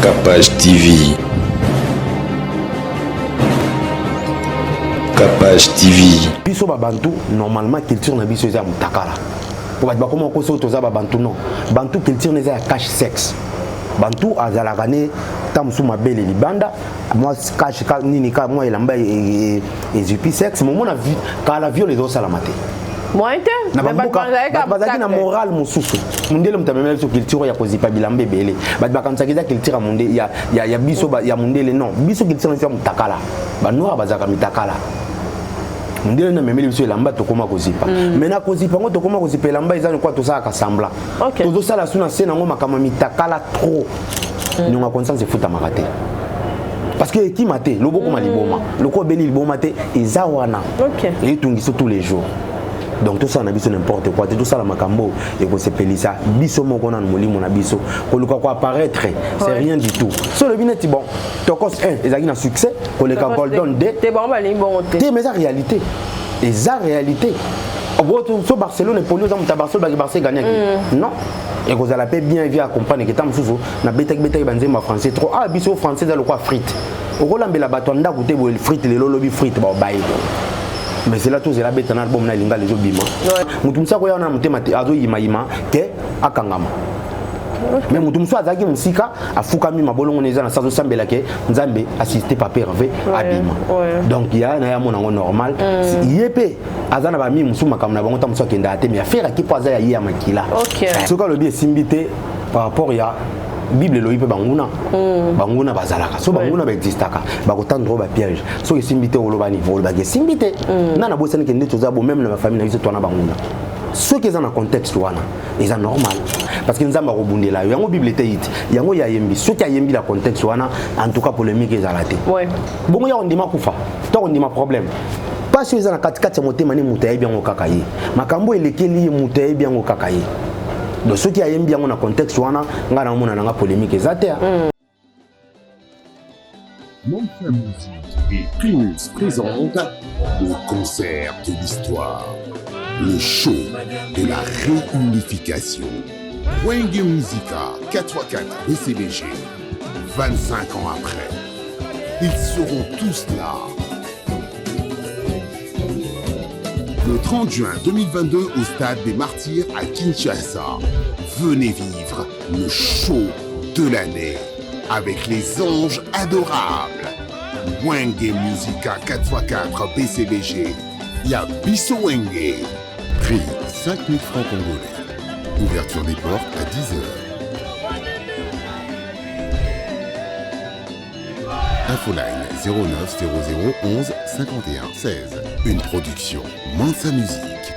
Capage TV. Capage TV. Biso Bantu, normalement, culture na biso eza mutakala. Pour battre comment on cause toza Bantu non. Bantu culture neza cache sexe. Bantu azalaka ne tamsu mabele libanda. Moi cache nini ka moi elamba et zupi sexe. Moment na vie quand la viol les os salamate. Moi était. Mais bazaki na moral mususu. Mundele mutamemela so culture ya kozipa bilambe bele. Batba kanisa kiza culture munde ya biso ya mundele non. Biso culture neza mutakala. Banwa bazaka mitakala. Ndele na memeli biso elamba tokoma kozipa mena kozipa ngo tokoma kozipa elamba ezana kwa tosaka sambla tozo sala suna sena ngo makama mitakala trop nyonga conscience futa makate parce que kimate loboko maliboma loko beli liboma te ezawana et tungiso tous les jours donc tout ça na biso n'importe quoi tout ça la makambo et ko sepelisa biso moko na molimo na biso ko luka ko apparaître c'est rien du tout so le bineti bon tokos 1 ezaki na succès ko le ka golden 2 te bon bali bon te mais ça réalité et ça réalité so Barcelone polio za muta Barcelone gagner non et ko zala pe bien via accompagner que tam susu na betek banzema français trop biso français za le quoi frite o ko lambela bato ndako te bo frite le lolobi frite ba baï. Mais c'est là tout c'est la bête na album na linga les obima mutu msako ya na mutema te azo yima ke akangama mais mutu mso azaki musika afukami mabolongo neza na sazo sambela ke nzambe assisté par Hervé abima donc ya na ya mona ngo normal yepe azana ba mi musu makamna bango ta muso kenda te mais affaire ki poza ya ya makila so ka lobi simbité par rapport ya Bible lo ipe banguna bazalaka so banguna ba existaka ba kotandro ba piège so esimbité olobani olobage simbité nana bosani kende toza bo même na ma famille na biso twana banguna ce qui est dans un contexte wana est normal parce que nzamba robundela yango Bible te yiti yango ya yembi ce qui a yembi la contexte wana en tout cas polémique ezalate bongo ya ondima kufa to ondima problème pas sur ezana katikati ya motema ni mutaye bien okakaye makambo elekeli mutaye bien okakaye. Donc ceux qui aiment bien mon contexte wana ngana mona nga polémique exacte. Mansa Musique et Primus présente le concert de l'histoire, le show de la réunification. Wenge Musica 4x4 BCBG, 25 ans après, ils seront tous là. Le 30 juin 2022 au stade des Martyrs à Kinshasa. Venez vivre le show de l'année avec les anges adorables. Wenge Musica 4x4 BCBG. Y'a Bisso Wenge. Prix 5 000 francs congolais. Ouverture des portes à 10h. Infoline 09 00 11 51 16. Une production Mansa Musique.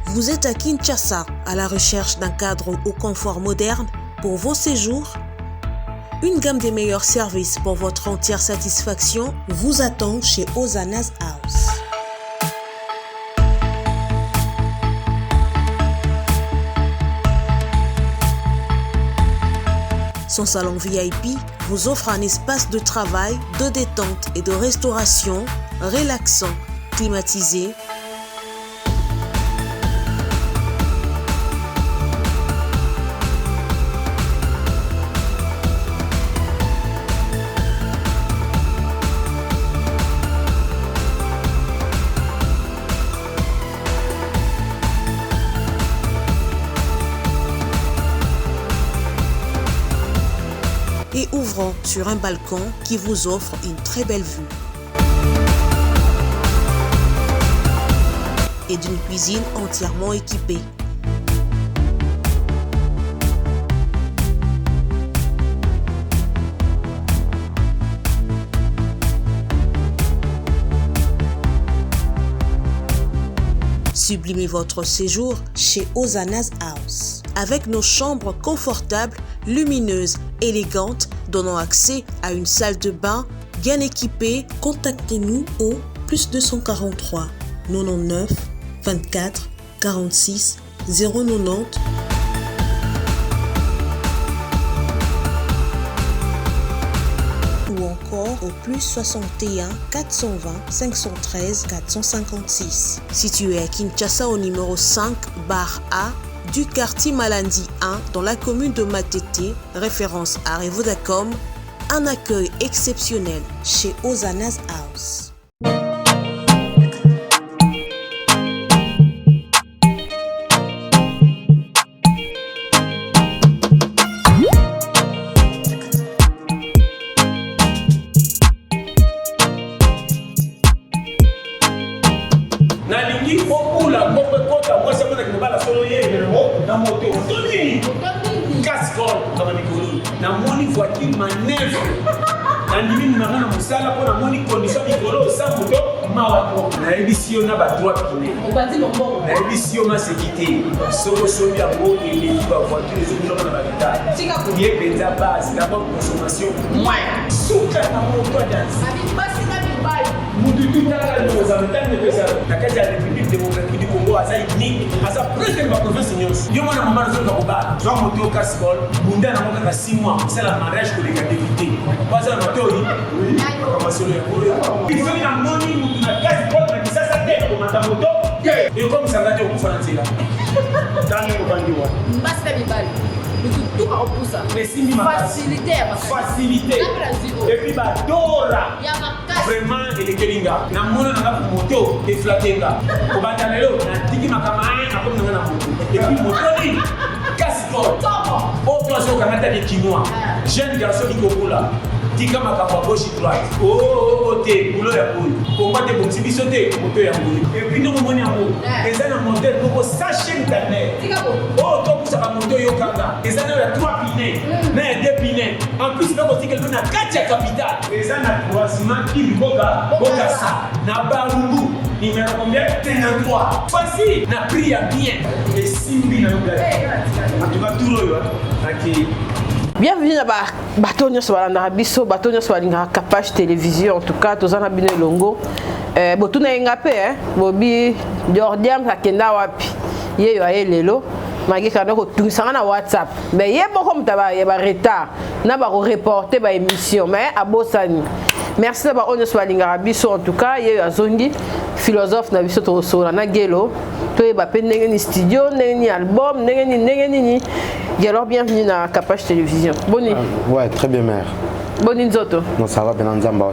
Vous êtes à Kinshasa à la recherche d'un cadre au confort moderne pour vos séjours? Une gamme des meilleurs services pour votre entière satisfaction vous attend chez Hosanna's House. Son salon VIP vous offre un espace de travail, de détente et de restauration relaxant, climatisé. Et ouvrant sur un balcon qui vous offre une très belle vue. Et d'une cuisine entièrement équipée. Sublimez votre séjour chez Hosanna's House. Avec nos chambres confortables, lumineuses, élégantes, donnant accès à une salle de bain bien équipée, contactez-nous au +243 99 24 46 090 ou encore au plus 61 420 513 456. Situé à Kinshasa au numéro 5 bar A du quartier Malandi 1 dans la commune de Matete, référence à Revodacom, un accueil exceptionnel chez Ozanas House. Na moni voiture manœuvre andimi mangana musala pona moni condition mikolo sa moto mawa na ebisio na ba droit kiné obandi lombo na ebisio ma sécurité soko sobi yango ele ba voiture ezobilo na ba leta tika ko ye benza base d'abord consommation moins suka na moto dance abi basi na bibai mudu tutala na mozambique ne pesa na kati ya République démocratique du Congo asa unique asa presque ba province nyonso yo mwana mama zo ko ba zo moto cascol bunda na moka 6 mois c'est la mariage ko les députés baza na moto oui information ya ko il faut na moni mutu na cascol na kisasa tena ko mata moto et comme ça va te ko fana nzela tani ko bandiwa mbasta bibali tout à repousser. Facilité. Et puis bah dora. Vraiment il est kelinga. Na mona na moto et flatenga. Ko batalelo na tiki makamai na comme na moto. Et puis moto ni cascol. Au place au Canada des Chinois. Jeune garçon qui kokola. Tika makamba gauche droite. Oh te boulot ya boy. Combattre comme si bisoté moto ya boy. Et puis nous moni amour. Et ça na monter pour sachet internet. Tika bo. Oh to pour ça moto yo kanga. Et ça na 3 pinets. Mais 2 pinets. En plus là aussi quelqu'un na 4 capitale. Et ça na croisement qui boga ça. Na barungu. Numéro combien? 33. Voici na prix à bien. Et simbi na yo. En tout cas tout yo. OK. Bienvenue à Batonia Swalanda Biso, Batonia Swalinga Capage Télévision. En tout cas, tous en abîme longo. Botuna engapé, Bobi Jordiam Kakenda Wapi. Yeyo aye lelo. Magi kanoko tout ça na WhatsApp. Mais yé bon comme taba yé ba retard. Na ba reporter ba émission mais abosani. Merci d'abord on Swalinga Biso en tout cas yeyo azongi philosophe na biso to sola na gelo. To ba pe ndenge studio, ndenge album, ndenge ni. Et alors, bienvenue dans Capage Télévision. Bonne ouais, très bien, mère. Bonne Nzoto. Non, ça va, bien, Nzamba,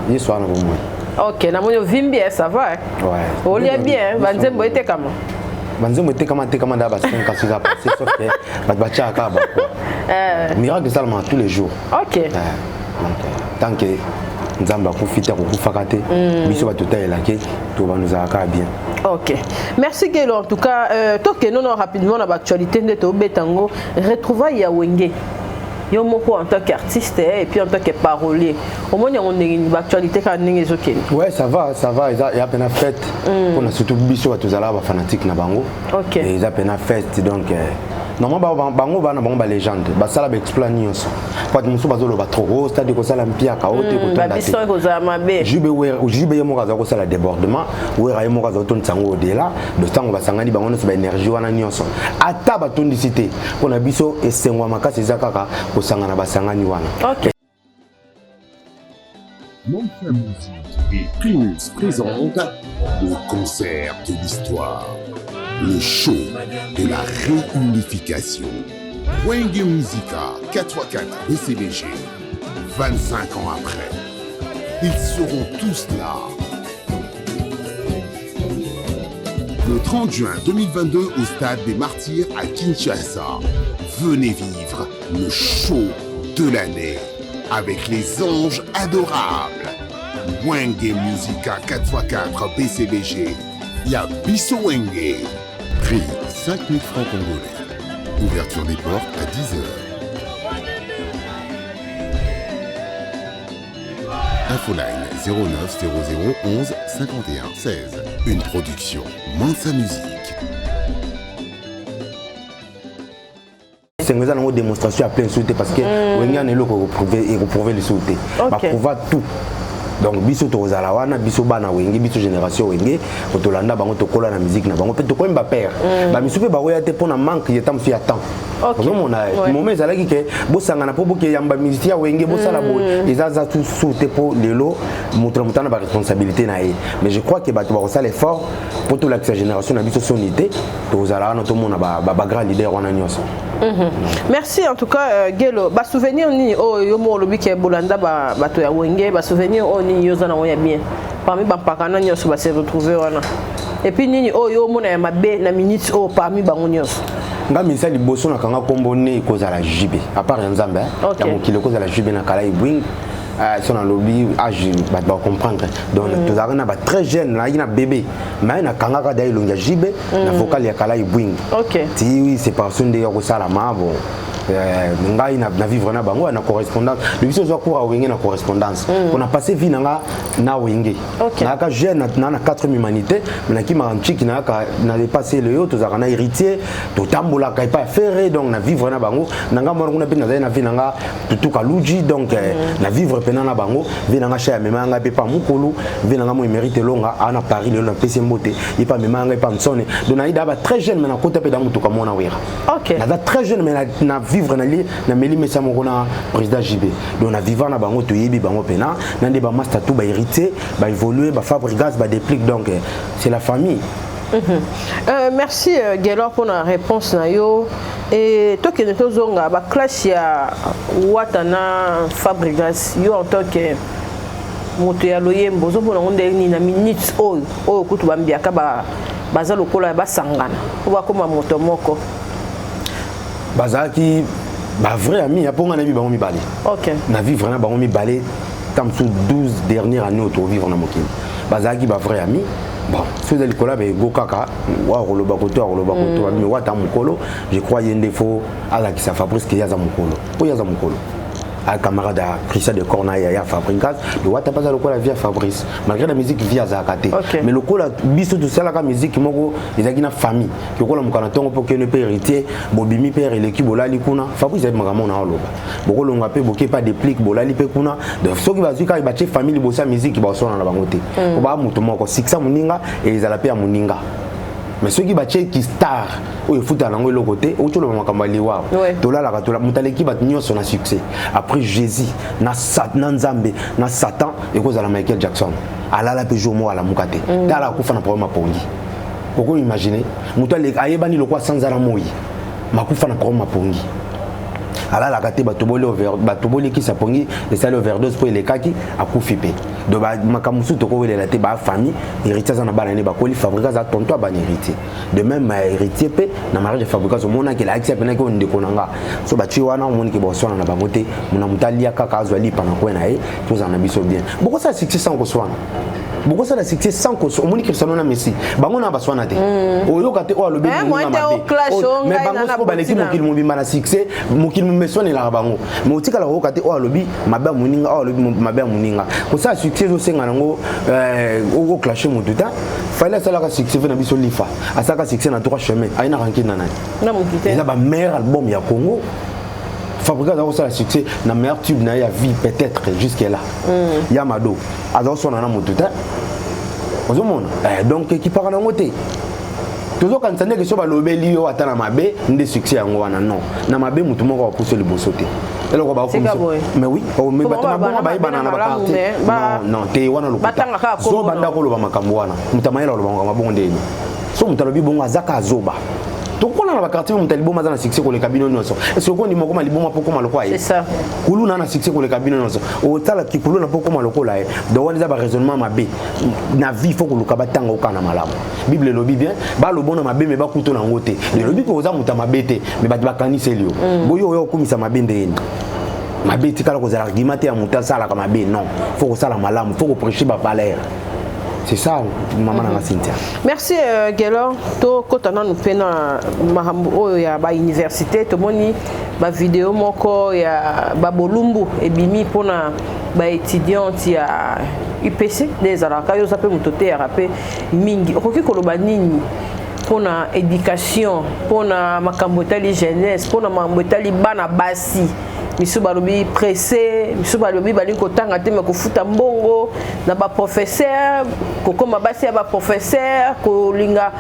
il est soir, ok, na mon vim bien, ça va. Ouais. On est bien, Banzembo était comment? Banzembo était comment d'abord, c'est quand ça passe, sauf que Batbacha a kaba. Miracle seulement tous les jours. Ok. Tant que Nzamba profite pour fakate, biso ba tota elake, to ba nous aka bien. Ok. Merci Gelo en tout cas toke non rapidement dans l'actualité de to betango retrouvailles ya Wenge. Yo moko en tant qu'artiste et puis en tant que parolier. Au moins on est une actualité quand ningi zoké. Ouais, ça va, il y a peine fête. On a surtout biso tous ala ba fanatique na bango. OK. Et il y a peine fête donc normalement bango bana bango ba légende. Ba sala ba explain nyonso. Kwa musu bazolo ba trop c'est-à-dire ko sala mpia ka ote ko tonda. Ba biso ko za mabe. Jube yo moka za ko sala débordement, we ra yo moka za ton tsango odela, de tango ba sangani bango no ba énergie wana nyonso. Ata ba tondicité. Ko na biso esengwa makasi zakaka ko sangana ba sangani wana. OK. Mansa Musique et Primus présente le concert de l'histoire, le show de la réunification. Wenge Musica 4x4 BCBG, 25 ans après, ils seront tous là. Le 30 juin 2022 au Stade des Martyrs à Kinshasa, venez vivre le show de l'année avec les anges adorables. Wenge Musica 4x4 BCBG, Yabiso Wenge. Prix 5 000 francs congolais. Ouverture des portes à 10h. Infoline 09 00 11 51 16. Une production Mansa Musique. C'est une démonstration à plein sauté parce que Wenge est là pour prouver les sauter. Pour prouver tout. donc biso tozala wana biso bana wenge biso génération wenge otolanda bango tokola na musique na bango pe tokoyemba père ba misupe bakoya te pona manque ya temps ya temps ozomona moment ezalaki ke bosangana po boke yamba musique ya wenge bosala boye ezaza tout sauté po lelo moto mutana ba responsabilité na ye mais je crois que bato bakosala effort pour toute la génération na biso sonité tozala wana tomona ba grand leader wana nyonso. Merci en tout cas Gelo. Ba souvenir ni o yo mo lobi ke bolanda ba bato ya wenge ba souvenir o ni yo zana ya bien. Parmi ba pakana nyonso ba se retrouver wana. Et puis nini o yo mo na mabe na minutes o parmi bango nyonso. Nga misali boso na kanga kombo ne kozala jibe. À part Nzambe, ya mokilo kozala jibe na kala ibwing. Si on a lobby, je vais comprendre. Donc, tout ça, on a très jeune, là, il y a un bébé. Mais il y a un kangaka d'ailleurs, il y a un jibe, il y a un vocal, il y a un kala ibwing. Ok. Si oui, c'est par son d'ailleurs, ça la main, bon. Nga ina na vivre na bango na correspondance le biso zo cours a wenge na correspondance on a passé vie na wenge na ka jeune na 4 humanité na ki maranchiki na ka na dépassé le yo to za na héritier to tambola ka pas faire donc na vivre na bango na nga mona pe na na vie na tout ka luji donc na vivre pena na bango vie na cha mema nga pe pa mukulu vie na mo mérite longa ana Paris le na pese mbote il pas mema nga pas msone donc na ida ba très jeune mais na kota pe da mutu ka mona wera OK na très jeune mais na vivre na meli mesa mokona président JB donc na vivant na bango to yebi bango pena na nde ba master tout ba héritier ba évoluer ba fabrigas ba déplique donc c'est la famille. Merci Gelo pour la réponse na yo et toi qui nous zonga ba clash ya watana fabrigas yo en tant que moto ya loyembo zo bona onde ni na minutes o kutu bambia ka ba baza lokola ba sangana ko ba koma moto moko bazaki ba vrai ami ya ponga na bi bango mi balé. OK. Na vivre na bango mi balé tam sous 12 dernières années autour vivre na mokili. Bazaki ba vrai ami. Bon, ceux de l'école be go kaka wa roloba koto mi wa ta mukolo, je crois yende fo ala ki sa Fabrice ki ya za mukolo. Po ya za mukolo. A camarade Christian de Cornaille ya Fabrice, le wa ta pas lokola via Fabrice. Malgré la musique via za kate. Mais lokola biso tout ça la musique moko ezaki na famille. Ki lokola mukana tongo po ke ne pe héritier, bobimi père et l'équipe bolali kuna. Fabrice est magamo na loba. Bokolo ngape boké pas déplique bolali pe kuna. Donc ceux qui va zuka ba che famille bossa musique ba sona na bangote. Ko ba mutu moko siksa muninga et ezala pe muninga. Mais ceux qui battent qui star ou il fout à l'angle le côté ou tout le monde comme les wa tola la tola mutaleki bat nyo son succès après Jésus na Satan Nzambe na Satan et cause à la Michael Jackson ala la pejo mo ala mukate tala kufa na problème pongi poko imaginer mutaleki ayebani le quoi sans ala moyi makufa na problème pongi ala la kate batoboli ki sapongi les sale overdose pour les kaki akufipe do ba makamusu toko wele la te ba famille héritier za na bana ne ba koli fabrica za tonto ba héritier de même ma héritier pe na mariage fabrica so mona ke la accepte na ko ndeko nanga so ba chi wana moni ke boswana na bangote muna mutalia kaka azwali pana ko na e tous en abiso bien beaucoup ça succès sans ko swana beaucoup ça la succès sans ko so moni Cristiano na Messi bango na baswana te oyo kate o alobi na mabe mais bango ko baleki mokili mobimba na succès mokili mesone la bango motika la ko kate o alobi mabe muninga o alobi mabe muninga ko ça succès zo senga nango o clasher mututa fallait ça la succès na biso lifa asaka succès na trois chemins aina ranki na nani na mokité il a ba meilleur album ya Congo Fabrica a aussi le succès na meilleur tube na ya vie peut-être jusque là Yamado a son na mututa ozomona donc qui parle na ngote toujours quand ça n'est que sur balobeli yo atana mabe ndé succès yango wana non na mabe mutu moko wa pousser le bosote elo ko ba ko mais oui o me batama bonga ba ibana na bakarte non te wana lo so banda ko lo ba makambo wana mutamaela lo ba bongo ndeni so mutalobi bongo azaka zoba donc on a la carte mon talibo mazana succès ko le cabinet nyonso est-ce qu'on dit moko malibo ma poko maloko aye c'est ça kulu na succès ko le cabinet nyonso o tala ki kulu na poko maloko la donc on ba raisonnement mabe na vie faut ko luka batanga okana malamu bible lobi bien ba lo bona mabe me ba kuto na ngote le lobi ko za muta mabete me ba kanise lio boyo yo komisa mabende eni mabe tikala ko za argumenter ya muta sala kama mabe non faut ko sala malamu faut ko prêcher ba valeur. C'est ça, maman na Cynthia. Merci Gelo. To kotana nous pena mahambo ya ba université to moni ba vidéo moko ya ba bolumbu ebimi pona ba étudiante ya UPC des alaka yo zape mutote rapé mingi okoki koloba nini pona éducation pona makambo tali jeunesse pona makambo tali bana basi misu balobi pressé misu balobi bali kotanga te me kofuta mbongo na ba professeur kokoma basi ya ba professeur kolinga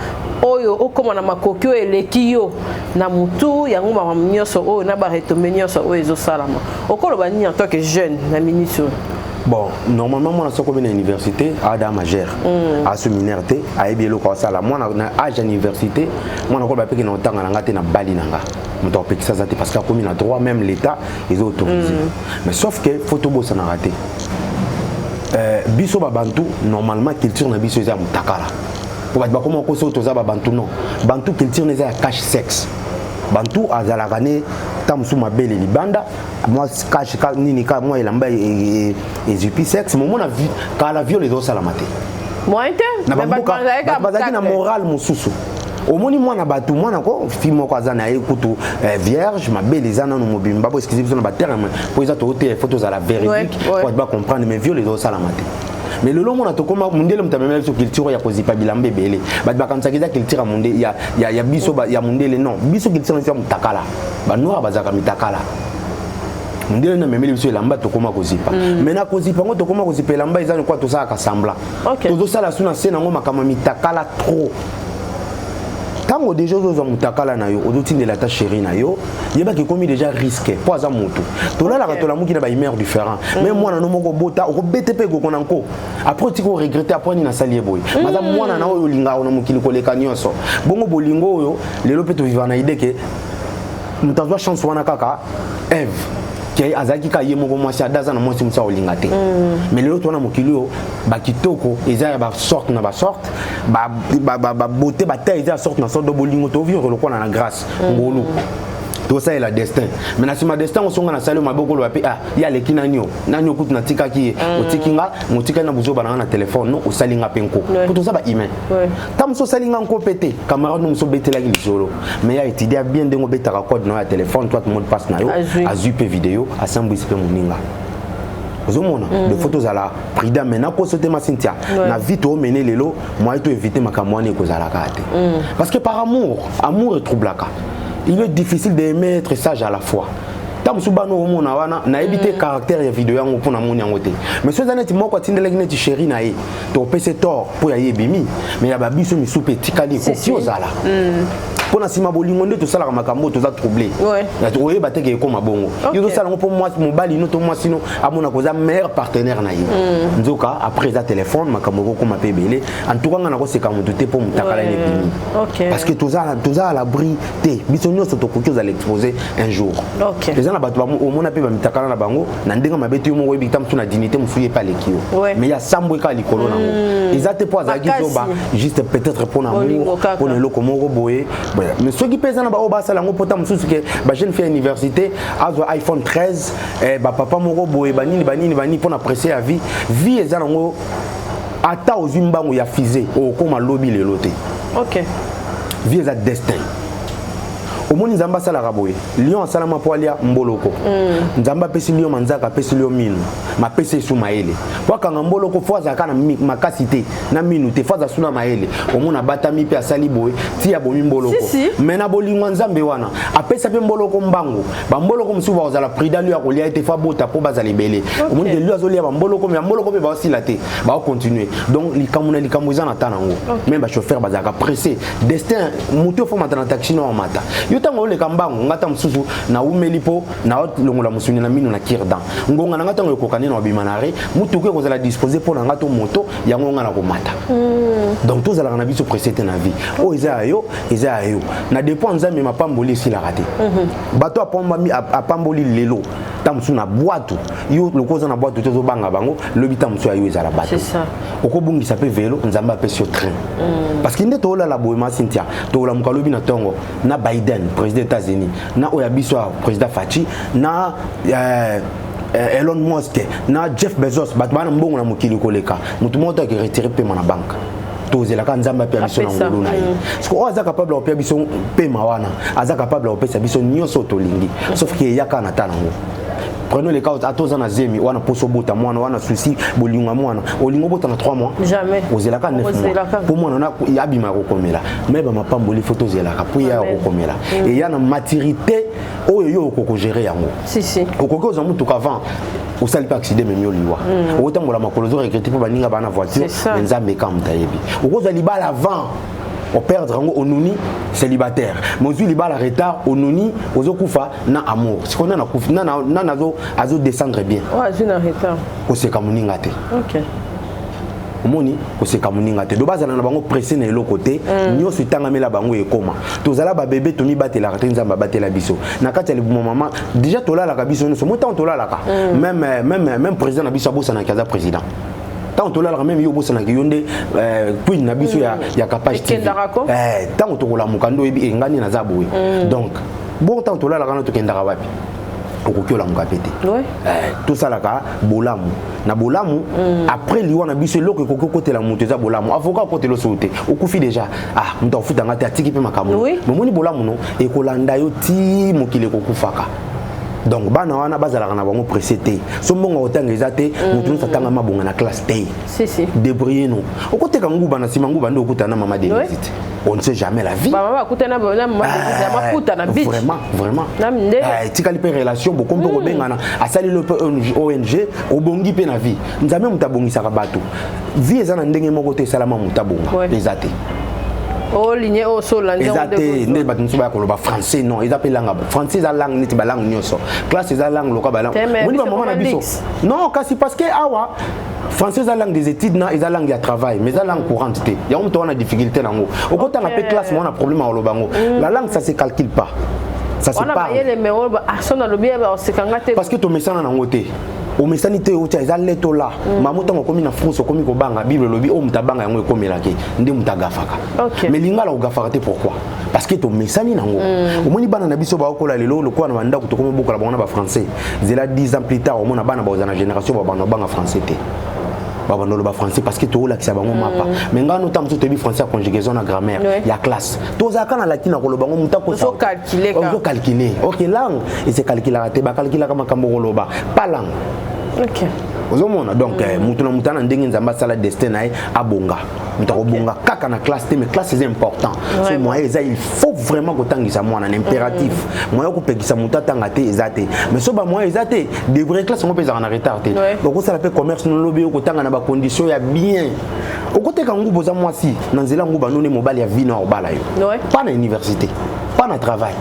oyo okoma na makoki oyo eleki yo na mutu yango ba nyonso oyo na ba retombe nyonso oyo ezosalama okoloba nini en tant que jeune na ministre. Bon, normalement, moi, je suis à l'université, à la majeure, à séminaire, à Ebielo, moi, à l'université, moi, je suis à Bali, parce qu'à comme il a droit, même l'État, ils ont autorisé. Mais sauf que photo ça n'a raté. Biso Bantu, normalement, culture na biso est à Mutakala. Pour être comment on s'auto Bantu non. Bantu culture n'est à cache sexe. Bantu à Zalagane, Tamsou Mabel et Libanda. Moi, cache nini ka moi elamba et jupi sexe. Moi, on a vu quand la viole les os à la maté. Moi, mais bazaki na moral mususu. Au moins moi na batu moi na ko film ko azana ekutu vierge ma belle ezana no mobimba parce que c'est besoin ba terme pour ça te photos à la véridique pour pas comprendre mais viole les os à la maté. Mais le long on a to comme mundele mtameme sur culture ya kozipa bilambe belé ba kanisa kiza culture munde ya biso ya mundele non biso culture ya mutakala ba noa bazaka mitakala mundele na memeli biso elamba to koma kozipa mais na kozipa ngo to koma kozipa elamba ezana kwa to ça ka sembla to sala suna sena ngo makama mitakala trop. Quand déjà aux mutakala na yo odoti de la ta chérie na yo yeba ki komi déjà risqué pour za moto to la to la muki na ba humeur différent mais moi na no moko bota o BTP go konanko après tu ko regretter après ni na salier boy maza mwana na oyo linga ona mukili ko leka nyonso bongo bolingo yo lelo peto vivre na idée que mutazwa chance wana kaka Eve qui azaki ka yemo ko mwasi adaza na mwasi musa olinga te mais lelo to na mukili yo ba kitoko eza ba sorte na ba sorte ba beauté ba taille eza sorte na sorte de bolingo to vivre le quoi na grâce ngolu tout ça est la destin mais na sima destin on songa na salo maboko lo api ya le kinanyo nanyo kutu na tika ki otikinga motika na buzo bana na téléphone no osalinga penko tout ça ba humain tam so salinga nko pété camarade no so betela ki solo mais ya étudier bien dengo betaka code no ya téléphone toi mot passe na yo azupe vidéo asambu ispe moninga ozomona de photos à la prida maintenant ko sote ma Cynthia na vite o mener lelo moi to éviter makamwani ko zala kate parce que par amour est troublaka. Il est difficile d'aimer être sage à la fois. Tam subano omona wana na éviter caractère ya vidéo yango pour na moni yango te. Mais ce zaneti moko tindele neti chéri na ye. To pese tort pour ya yebimi mais ya babiso misupe tikali ko kiozala. Pour na sima bolingo nde to sala makambo to za troublé. Ya to oyeba te ke ko mabongo. Yo to sala pour moi mobali no to moi sino amona ko za meilleur partenaire na ye. Nzoka après za téléphone makambo ko mape belé. En tout cas ngana ko seka mutu te pour mutakala ne bimi. Parce que to za à l'abri te. Biso nyoso to ko za l'exposer un jour. Les gens bato au mona pe ba mitakala na bango na ndenga mabeti mo webi tam tuna dignité musuye pa lekio. Mais ya sambwe ka likolo nango. Ezate po za gizoba juste peut-être pour l'amour pour le lokomo boye. Mais ceux qui pèsent dans le bas, c'est que jeune fille à l'université a un iPhone 13, papa moro boye bani pour apprécier la vie. Vie est dans ata aux imbango ya fizé au comme lobby le loté. OK. Vie est destin. Au moins nzamba sala raboye lion salama poalia mboloko nzamba pesi lion manzaka pesi lion minu ma pesi su maele kwa kanga mboloko foza kana makasite na minu te foza suna maele omona batami pe asali boye ti ya bomi mboloko mena bolingwa nzambe wana apesa pe mboloko mbango ba mboloko msuba ozala prida lui akolia ete fa bota po bazali belé omoni de lui azolia ba mboloko me mboloko pe ba osila te ba continuer donc likamuna likamuza na tanango même ba chauffeur bazaka pressé destin muto fo matana taxi no mata tango le kambango ngata msusu na umelipo na longola musuni na minu na kirdan ngonga na ngata ngokokani na bimanare mutu ke kozala disposer pour ngato moto yango ngana ko mata donc tous ala na biso précédent na vie o eza yo na dépend nzambe mapamboli si la raté bato apamboli lelo tamsu na boîte yo lokoza na boîte to banga bango lobi tamsu ayo eza la bato c'est ça okobungi sa pe vélo nzamba pe sur train parce qu'il n'est la boema Cynthia to la mukalobi na tongo na Biden président des États-Unis na oyabiso président Fachi na Elon Musk na Jeff Bezos batbana mbongo na mukili koleka mutu moto ki retirer paiement na banque tozela ka nzamba pe biso na ngulu na ye parce que o aza capable o pe biso paiement wana aza capable o pe sa biso nyonso to lingi sauf que yaka na tanango prenons les cas à tous en azemi on a poso bota moi on a souci bolinga moi olingo bota na 3 mois jamais ozelaka 9 mois pour moi on a yabima kokomela mais ba mapamboli photo zelaka pour ya kokomela et ya na maturité oyo ko gérer yango si okoko za mutu avant au sali pas accident même yo liwa autant mola makolozo regretter pour baninga bana voiture nzambe kam tayebi okoza libala avant au perdre au nuni célibataire mais aussi libala retard au nuni ozokufa na amour ce qu'on a na kufa na nazo azo descendre bien ouais je na retard ko se kamuninga te OK omoni ko se kamuninga te do bazana na bango pressé na elo côté nyoso tangamela bango ekoma tozala ba bébé tomi batela ka nzamba batela biso na kati ya libumo mama déjà tolala ka biso nyoso mota tolala ka même président na biso abosa na kaza président tant tolala même yo bosa na yonde queen na biso ya capacité tant tokola mukando ebi engani na zaboui donc bon tant tolala kana to kendaka wapi okokiola mukapete tout ça là ka bolamu na bolamu après liwa na biso loko kokokotela mutu za bolamu avocat kotelo sauté okufi déjà mutu afuta ngati atiki pe makamu momoni bolamu no ekolanda yo ti mokile kokufaka donc bana wana bazalaka na bango précété so mbongo otanga ezate mutu nsatanga mabonga na classe T si débrouiller nous okoteka nguba na sima nguba ndo okutana mama de visite on ne sait jamais la vie maman akutana na mama makuta na bitch vraiment tikali pe relation bokombo ko bengana asali le ONG obongi pe na vie nzame mutabongisa ka bato vie ezana ndenge moko te salama mutabonga ezate oh ligne au sol là exacté ne ba nso ba ko ba français non ils appellent langue français za langue neti ba langue nyoso classe za langue loka ba langue moni ba maman na biso non kasi parce que awa français za langue des études na za langue ya travail mais za langue courante te ya on a difficulté nango okota na pe classe moi on a problème à lobango la langue ça se calcule pas ça se parle parce que to mesana nango te o mesani te otia eza leto la mamu tango komi na France komi ko banga bible lobi o mutabanga yango ekomelaki ndi mutagafaka mais lingala ogafaka te pourquoi parce que to mesani nango omoni bana na biso ba okola lelo lokwa na banda ko to komi bokola bana ba français zela 10 ans plus tard omona bana ba ozana génération ba bana banga français te baba ndolo ba français parce que to la kisa bango mapa mais ngano tamso to bi français conjugaison na grammaire ya classe to za kana latina ko lobango mutako so calculer OK langue et c'est calculer te ba calculer kama kambo ko loba pas langue OK ozomona donc mutuna mutana ndenge nzamba sala destin na abonga mutako bonga kaka na classe te mais classe c'est important so moi il faut vraiment ko tangisa moi un impératif moi ko pekisa mutata ngate ezate mais so ba moi ezate de vraies classes on peut en retard te donc ça l'appelle commerce no lobby ko tanga na ba conditions ya bien okoteka ngubo za moi si na nzela nguba none mobile ya vino obala yo pas na université pas na travail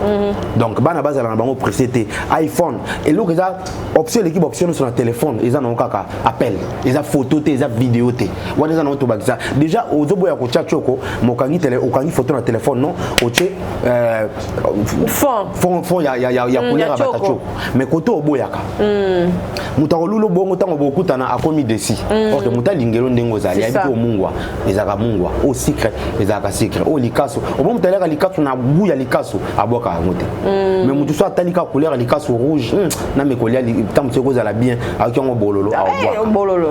donc bana bazala na bango précédé iPhone et l'autre ça option l'équipe option sur le téléphone ils en ont kaka appel ils a photo te ils a vidéo te wana ils en ont to bakisa déjà ozobo ya ko chachoko mokangi télé okangi photo na téléphone non oche fond ya couleur abatacho mais koto oboyaka mutako lulo bongo tango bokuta na akomi desi OK mutalingelo ndengo zali ya biko mungwa ezaka mungwa au secret ezaka secret au likaso obo mutaleka likaso na buya likaso aboka ngote mais mutu so atalika couleur likaso rouge na mekolia tamtse ko zala bien akongo bololo bololo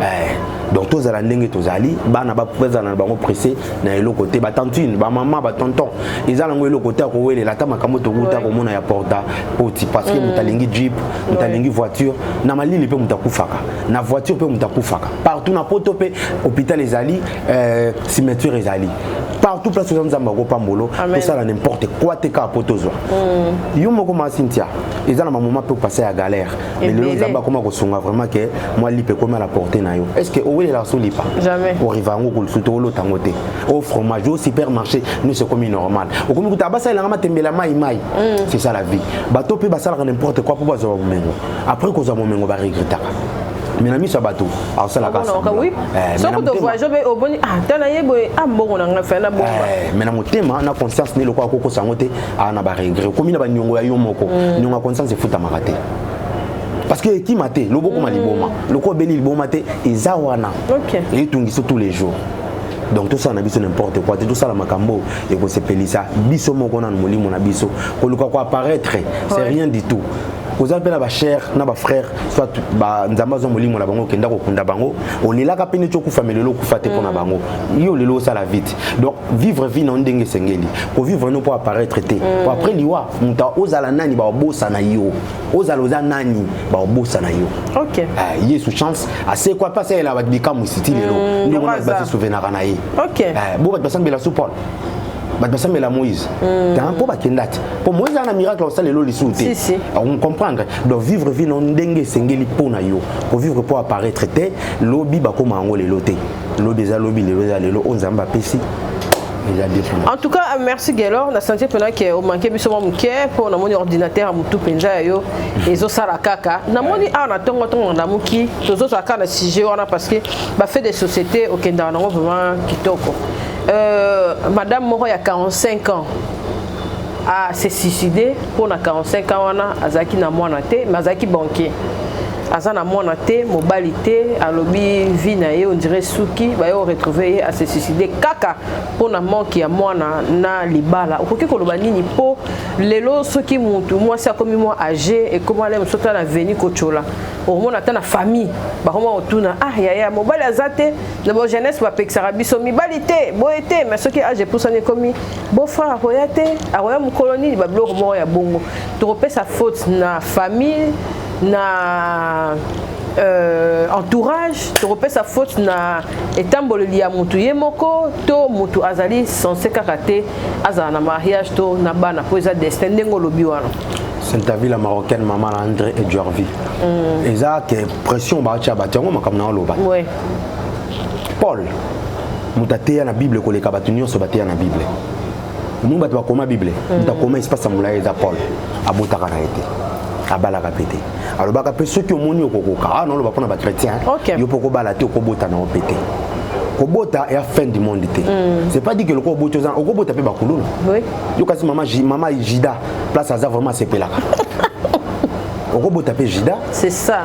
donc to zala ndenge to zali bana ba présana bango pressé na elo côté ba tantine ba maman ba tonton ezala ngo elo côté ko wele la tamaka moto kuta ko mona ya porta oti parce que mutalingi jeep mutalingi voiture na malili pe mutakufaka na voiture pe mutakufaka partout na poto pe hôpital ezali cimetière ezali partout place aux nzamba ko pambolo to sala n'importe quoi te ka potozwa yo moko ma Cynthia ezala ma maman peut passer à galère mais le nzamba comment ko songa vraiment que moi lipe comme à la portée na yo est-ce que o la solipa jamais au rivango ko suto lo tangote au fromage au supermarché nous c'est comme normal au comme kuta basa la ngama tembela mai c'est ça la vie bato pe basala n'importe quoi pour bazo mengo après ko za mengo ba regretter mais na miso bato alors ça la casse oui so ko to voyage be oboni tana yebo ambongo na ngafa na bongo mais na motema na conscience ne lokwa ko sangote na ba regret komi na ba nyongo ya yo moko nyonga conscience futa makate parce que qui maté loboko maliboma loko beli liboma te ezawana et tungiso tous les jours donc tout ça na biso n'importe quoi tout ça la makambo et ko se pelisa biso moko na molimo na biso ko luka ko apparaître c'est rien du tout oza pe na ba cher na ba frère soit ba nzamba zo molimo la bango kenda ko kunda bango olelaka pe ne tioku famille lo kufa te pona bango yo lelo ça la vite donc vivre vie na ndenge sengeli ko vivre non pour apparaître te pour après liwa muta ozala nani ba bossa na yo ozala oza nani ba bossa na yo OK yesu chance assez quoi passer la ba bikamu siti lelo ndongo na ba se souvenir na ye OK bo ba basambela sous Paul basambela Moïse tant pour bakendati pour Moïse a un miracle au sale lo lisouté on comprendre donc vivre vie non ndenge sengeli pona yo pour vivre pour apparaître te lobi ba koma ngole loté lobi za lobi lelo onzamba pesi. En tout cas, merci Gaylor. La santé pendant que au manqué biso moké pour na mon ordinateur mutu penza yo ezo sala kaka. Na moni ana tongo na muki tozo saka na sujet wana parce que ba fait des sociétés au Kenya na vraiment kitoko. Madame Moro il y a 45 ans a se suicidé pour na 45 ans wana azaki na mwana te mazaki banquier. Azana mwana te mobilité alobi vie na ye on dirait suki ba yo retrouver à se suicider kaka pour na manque ya mwana na libala okoki koloba nini po lelo soki mutu moi c'est comme moi âgé et comment aller msota na venir kochola au mona ta na famille ba comment otuna ah ya mobile azate na bo jeunesse ba pexara biso mibalité boete mais soki âgé pour ça ne comme beau frère royate a roya mu colonie ba bloko mo ya bongo to repère sa faute na famille na entourage tu repères sa faute na etambolo liya mutu yemoko to mutu azali censé karaté azana na mariage to na bana po eza destin ndengo lobi wana Sainte Ville marocaine maman André et Jorvi eza que pression ba cha batango makamna loba ouais Paul mutateya na Bible ko leka batu nyonso bateya na Bible nous bat ba koma Bible mutakoma espace amula eza Paul abotaka na été abala kapete alors baka pe ceux qui ont moni okokoka ah non le bapona ba chrétien yo poko bala te okobota na opete kobota et à fin du monde te c'est pas dit que le kobota za okobota pe bakuluna oui yo kasi maman Jida place aza vraiment sepelaka okobota pe Jida c'est ça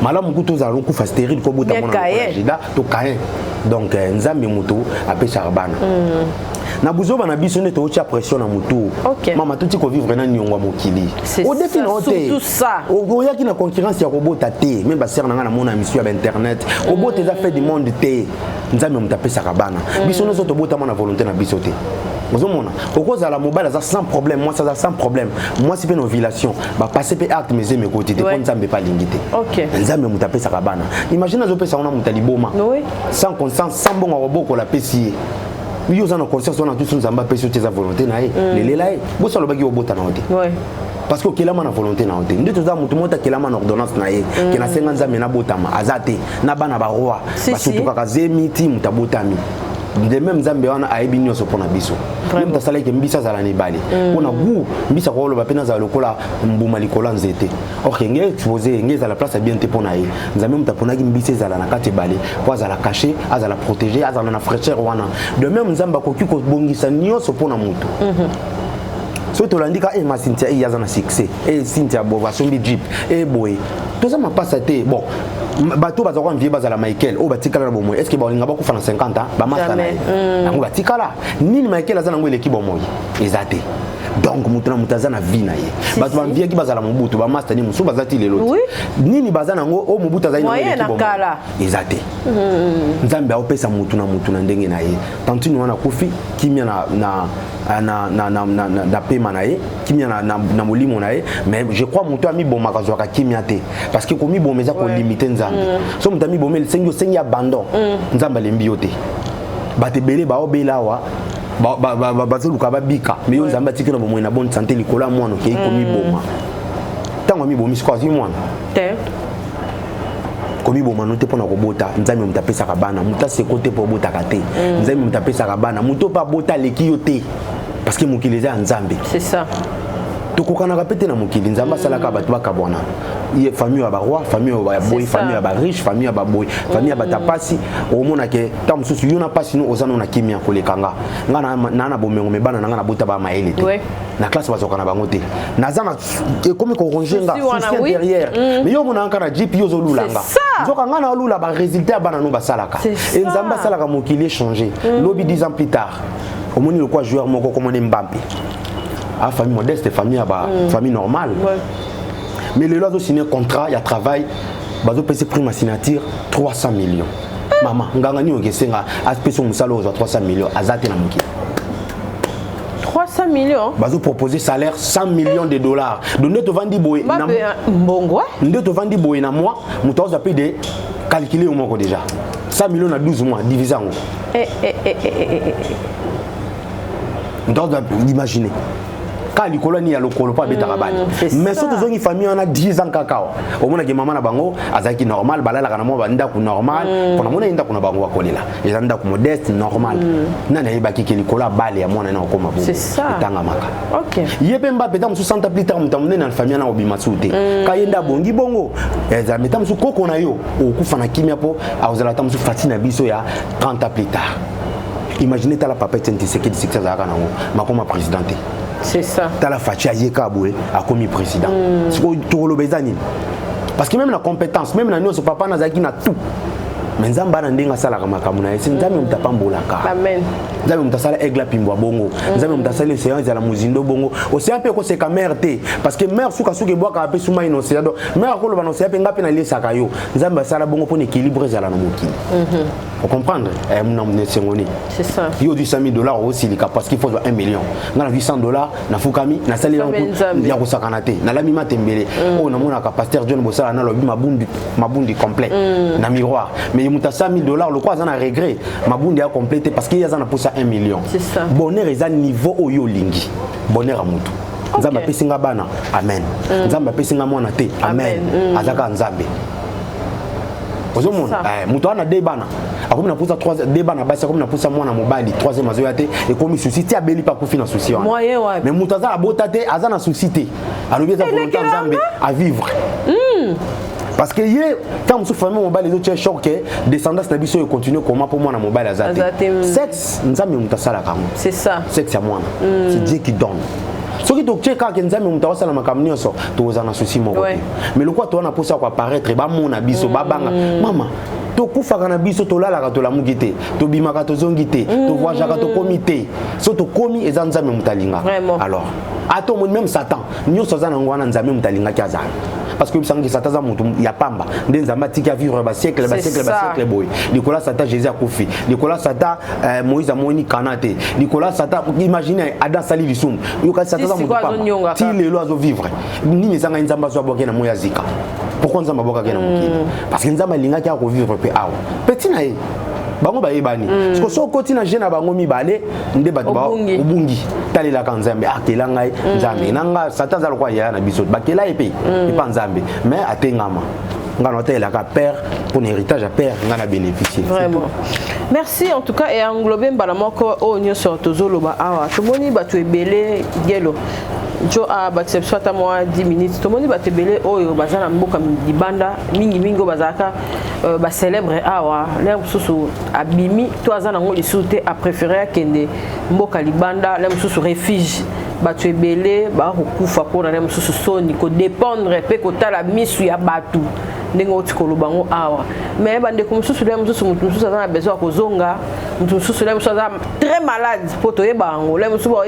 malamu kuto za lonku fa stérile kobota mona Jida to kain donc nzambe muto apesa bana na buzoba na biso ne to tia pression na mutu mama tuti ko vivre na nyongwa mokili au défi na hotel tout ça o yaki na concurrence ya kobota te même ba ser na ngana mona mission ya internet kobota za fait du monde te nzambe mutapesa kabana biso no soto bota na volonté na biso te ozomona okoza la mobile za sans problème moi ça za sans problème moi c'est une ovulation ba passer pe acte mes mes côté te kon nzambe pas lingité nzambe mutapesa kabana imagine zo pesa ona mutaliboma sans conscience sans bon roboko la pesi oui aux en conscience on a tous nzamba pesi tes volonté na ye lelela ye bo salo bagi obota na hote parce que kelama na volonté na hote nde toza mutu mota kelama na ordonnance na ye ke na senga nzambe na botama azate na bana ba roi basutu kaka zemiti mutabotami de même nzambe wana ayebi nyonso pona biso même tasala ke mbisa zala ni bali pona gu mbisa ko loba pena za lokola mbuma likola nzete ok nge exposer nge za la place bien te pona ye nzambe mutapona ki mbisa zala na kati bali po azala caché azala protéger azala na fraîcheur wana de même nzamba ko kiko bongisa nyonso pona mutu so to landika e masintia e yaza na succès e Cynthia bova sombi jeep e boy to ça m'a pas été bon bato baza ko envier bazala Michael o batikala na bomoy est-ce que ba linga ba kufa na 50 ans ba masta na ngo batikala nini Michael azana ngo eleki bomoy ezate donc mutuna mutaza na vie na ye bato ba envier ki bazala mobutu ba masta ni musu bazati lelo nini bazana ngo o mobutu azali na eleki bomoy ezate nzambe aopesa mutuna ndenge na ye tantini wana kufi kimia na pema na ye kimia na molimo na ye mais je crois mutu ami bon makazo ka kimia te parce que komi bon meza ko limiter nzambe so mutu ami bon mel sengi abandon nzambe lembi yote bate bele ba obela wa bazoluka babika mais yo nzambe atikena bomoi na bonne santé likola mwana ke komi boma tango mi bomi sikwa zi mwana te komi boma no te pona kobota nzambe mutapesa kabana mutase kote po bota kate nzambe mutapesa kabana muto pa bota leki yo te parce que mukileza nzambe c'est ça tokokana kapete na mukili nzamba salaka batu bakabwana ye famille ya ba roi famille ya boy famille ya ba riche famille ya ba boy famille ya batapasi omona ke tam susu yona pasi no ozana na kimia kolekanga ngana na bomengo mebana na ngana bota ba maele te na classe bazokana bango te nazana comme ko rongenga souci derrière mais yo mona nkana jeep yo zo lulanga zoka ngana lula ba résultat bana no basalaka et nzamba salaka mukili changer lobi 10 ans plus tard omoni le quoi joueur moko comme Mbappé a famille modeste famille ba famille normale mais le lois ont signé contrat, il y a travail, bazo payé prime à signature 300 millions. Maman, ngangani okesenga aspect musalo aux 300 millions azate na muki. 300 millions. Bazo proposer salaire 100 millions de dollars. Donc te vandi boy na bongo. Nde te vandi boy na mois, muto za payer de calculer au moins déjà. 100 millions à 12 mois divisé en on doit imaginer. Quand les colonies à l'ocolo pas bétarabani. Mais surtout ils ont une famille on a 10 ans cacao. Au moins que maman na bango azaki normal balala kana mo banda ku normal. Pour mona inda kuna bango akolela. Ils anda ku modeste normal. Nana yebaki ke likola bale ya mona na okoma bo. C'est ça. Tanga maka. OK. Yepemba peta musu santa plus tard mutamune na famille na obimasute. Kayenda bongi bongo. Eza meta musu koko na yo okufa na kimia po azala ta musu fatina biso ya 30 ans plus tard. Imaginez ta la papa Tshisekedi succès à Kanango, ma comme présidente. C'est ça. Ta la Fatia Yeka Boué a commis président. C'est quoi tout le bezani? Parce que même la compétence, même la ce papa Nazaki na tout. Mais Nzamba na ndenga sala kama kamuna esi nzambe mtapambolaka. Amen. Nzambe mtasala egla pimbwa bongo. Nzambe mtasala séance ya la muzindo bongo. Océan pe ko se ka mère te parce que mère suka suke boka pe suma innocent. Donc mère ko lo bano océan pe ngapi na lesa kayo. Nzambe sala bongo pour équilibrer za la mokili. Vous comprenez? C'est ça. Il y a du $100,000 aussi parce qu'il faut 1 million. Dans la $800, na fukami, na sali ya kusakanate, na la mima tembele. Oh na mona pasteur John Bossala na lobi mabundi complet. Na miroir. Mais il muta $100,000 le quoi ça na regret. Mabundi a complété parce qu'il y a ça na pour ça 1 million. C'est ça. Bonheur est à niveau oyo lingi. Bonheur à mutu. Nzamba pesinga bana. Amen. Nzamba pesinga mwana te. Amen. Azaka nzambe. Mutu ana de bana. Comme na poussa 3 débat na basi comme na poussa mwana mobali 3e azoyate et comme souci ti abeli pas kofi na souci wana mais mutaza la botate azana souci te alobi za volonté nzambe à vivre parce que hier quand musu famille mobali zo choc que descendance na biso continue comment pour mwana mobali azate sexe nzambe mutasala kango c'est ça sexe ya mwana c'est Dieu qui donne ce qui te check quand nzambe mutasala makamnio so toza na souci moko mais le quoi toi na poussa quoi paraître ba mona biso babanga mama to kufaka na biso to lalaka to lamuki te to bimaka to zongi te to voyagaka to komi te so to komi eza nzambe mutalinga alors ato même Satan nyoso za na ngwana nzambe mutalinga kiaza parce que bisangi Satan za mutu ya pamba nde nzamba tika vivre ba siècle boy Nicolas Satan Jésus a kofi Nicolas Satan Moïse amoni kanate Nicolas Satan imaginez Adam sali lisum yoka Satan za mutu pamba ti lelo azo vivre nini zanga nzamba zo boke na moya zika. Pourquoi nous avons besoin de parce que nous avons besoin de vivre petit naïe bango ba yebani parce que so koti na jeune bango mi balé nde ba ubungi tali la kanzambe akela ngai nzambe nanga Satan za lokwa ya na biso bakela epe pas nzambe mais atengama ngana tela ka père pour héritage à père ngana bénéficier vraiment merci en tout cas et englober balamoko o nyo sorto zoloba awa to moni ba to ebele gelo jo a acception ta moi 10 minutes to moni ba te belé oyo bazana mboka libanda mingi mingo bazaka ba célèbre awa lem susu abimi to azana ngo lisute a préférer kende mboka libanda lem susu refuge ba tu belé ba kufa ko na lem susu soni ko dépendre pe ko tala misu ya batu ndenge otikolo bango awa mais bande comme susu lem susu mutu susu azana besoin ko zonga mutu susu lem susu azana très malade poto ye bango lem susu ba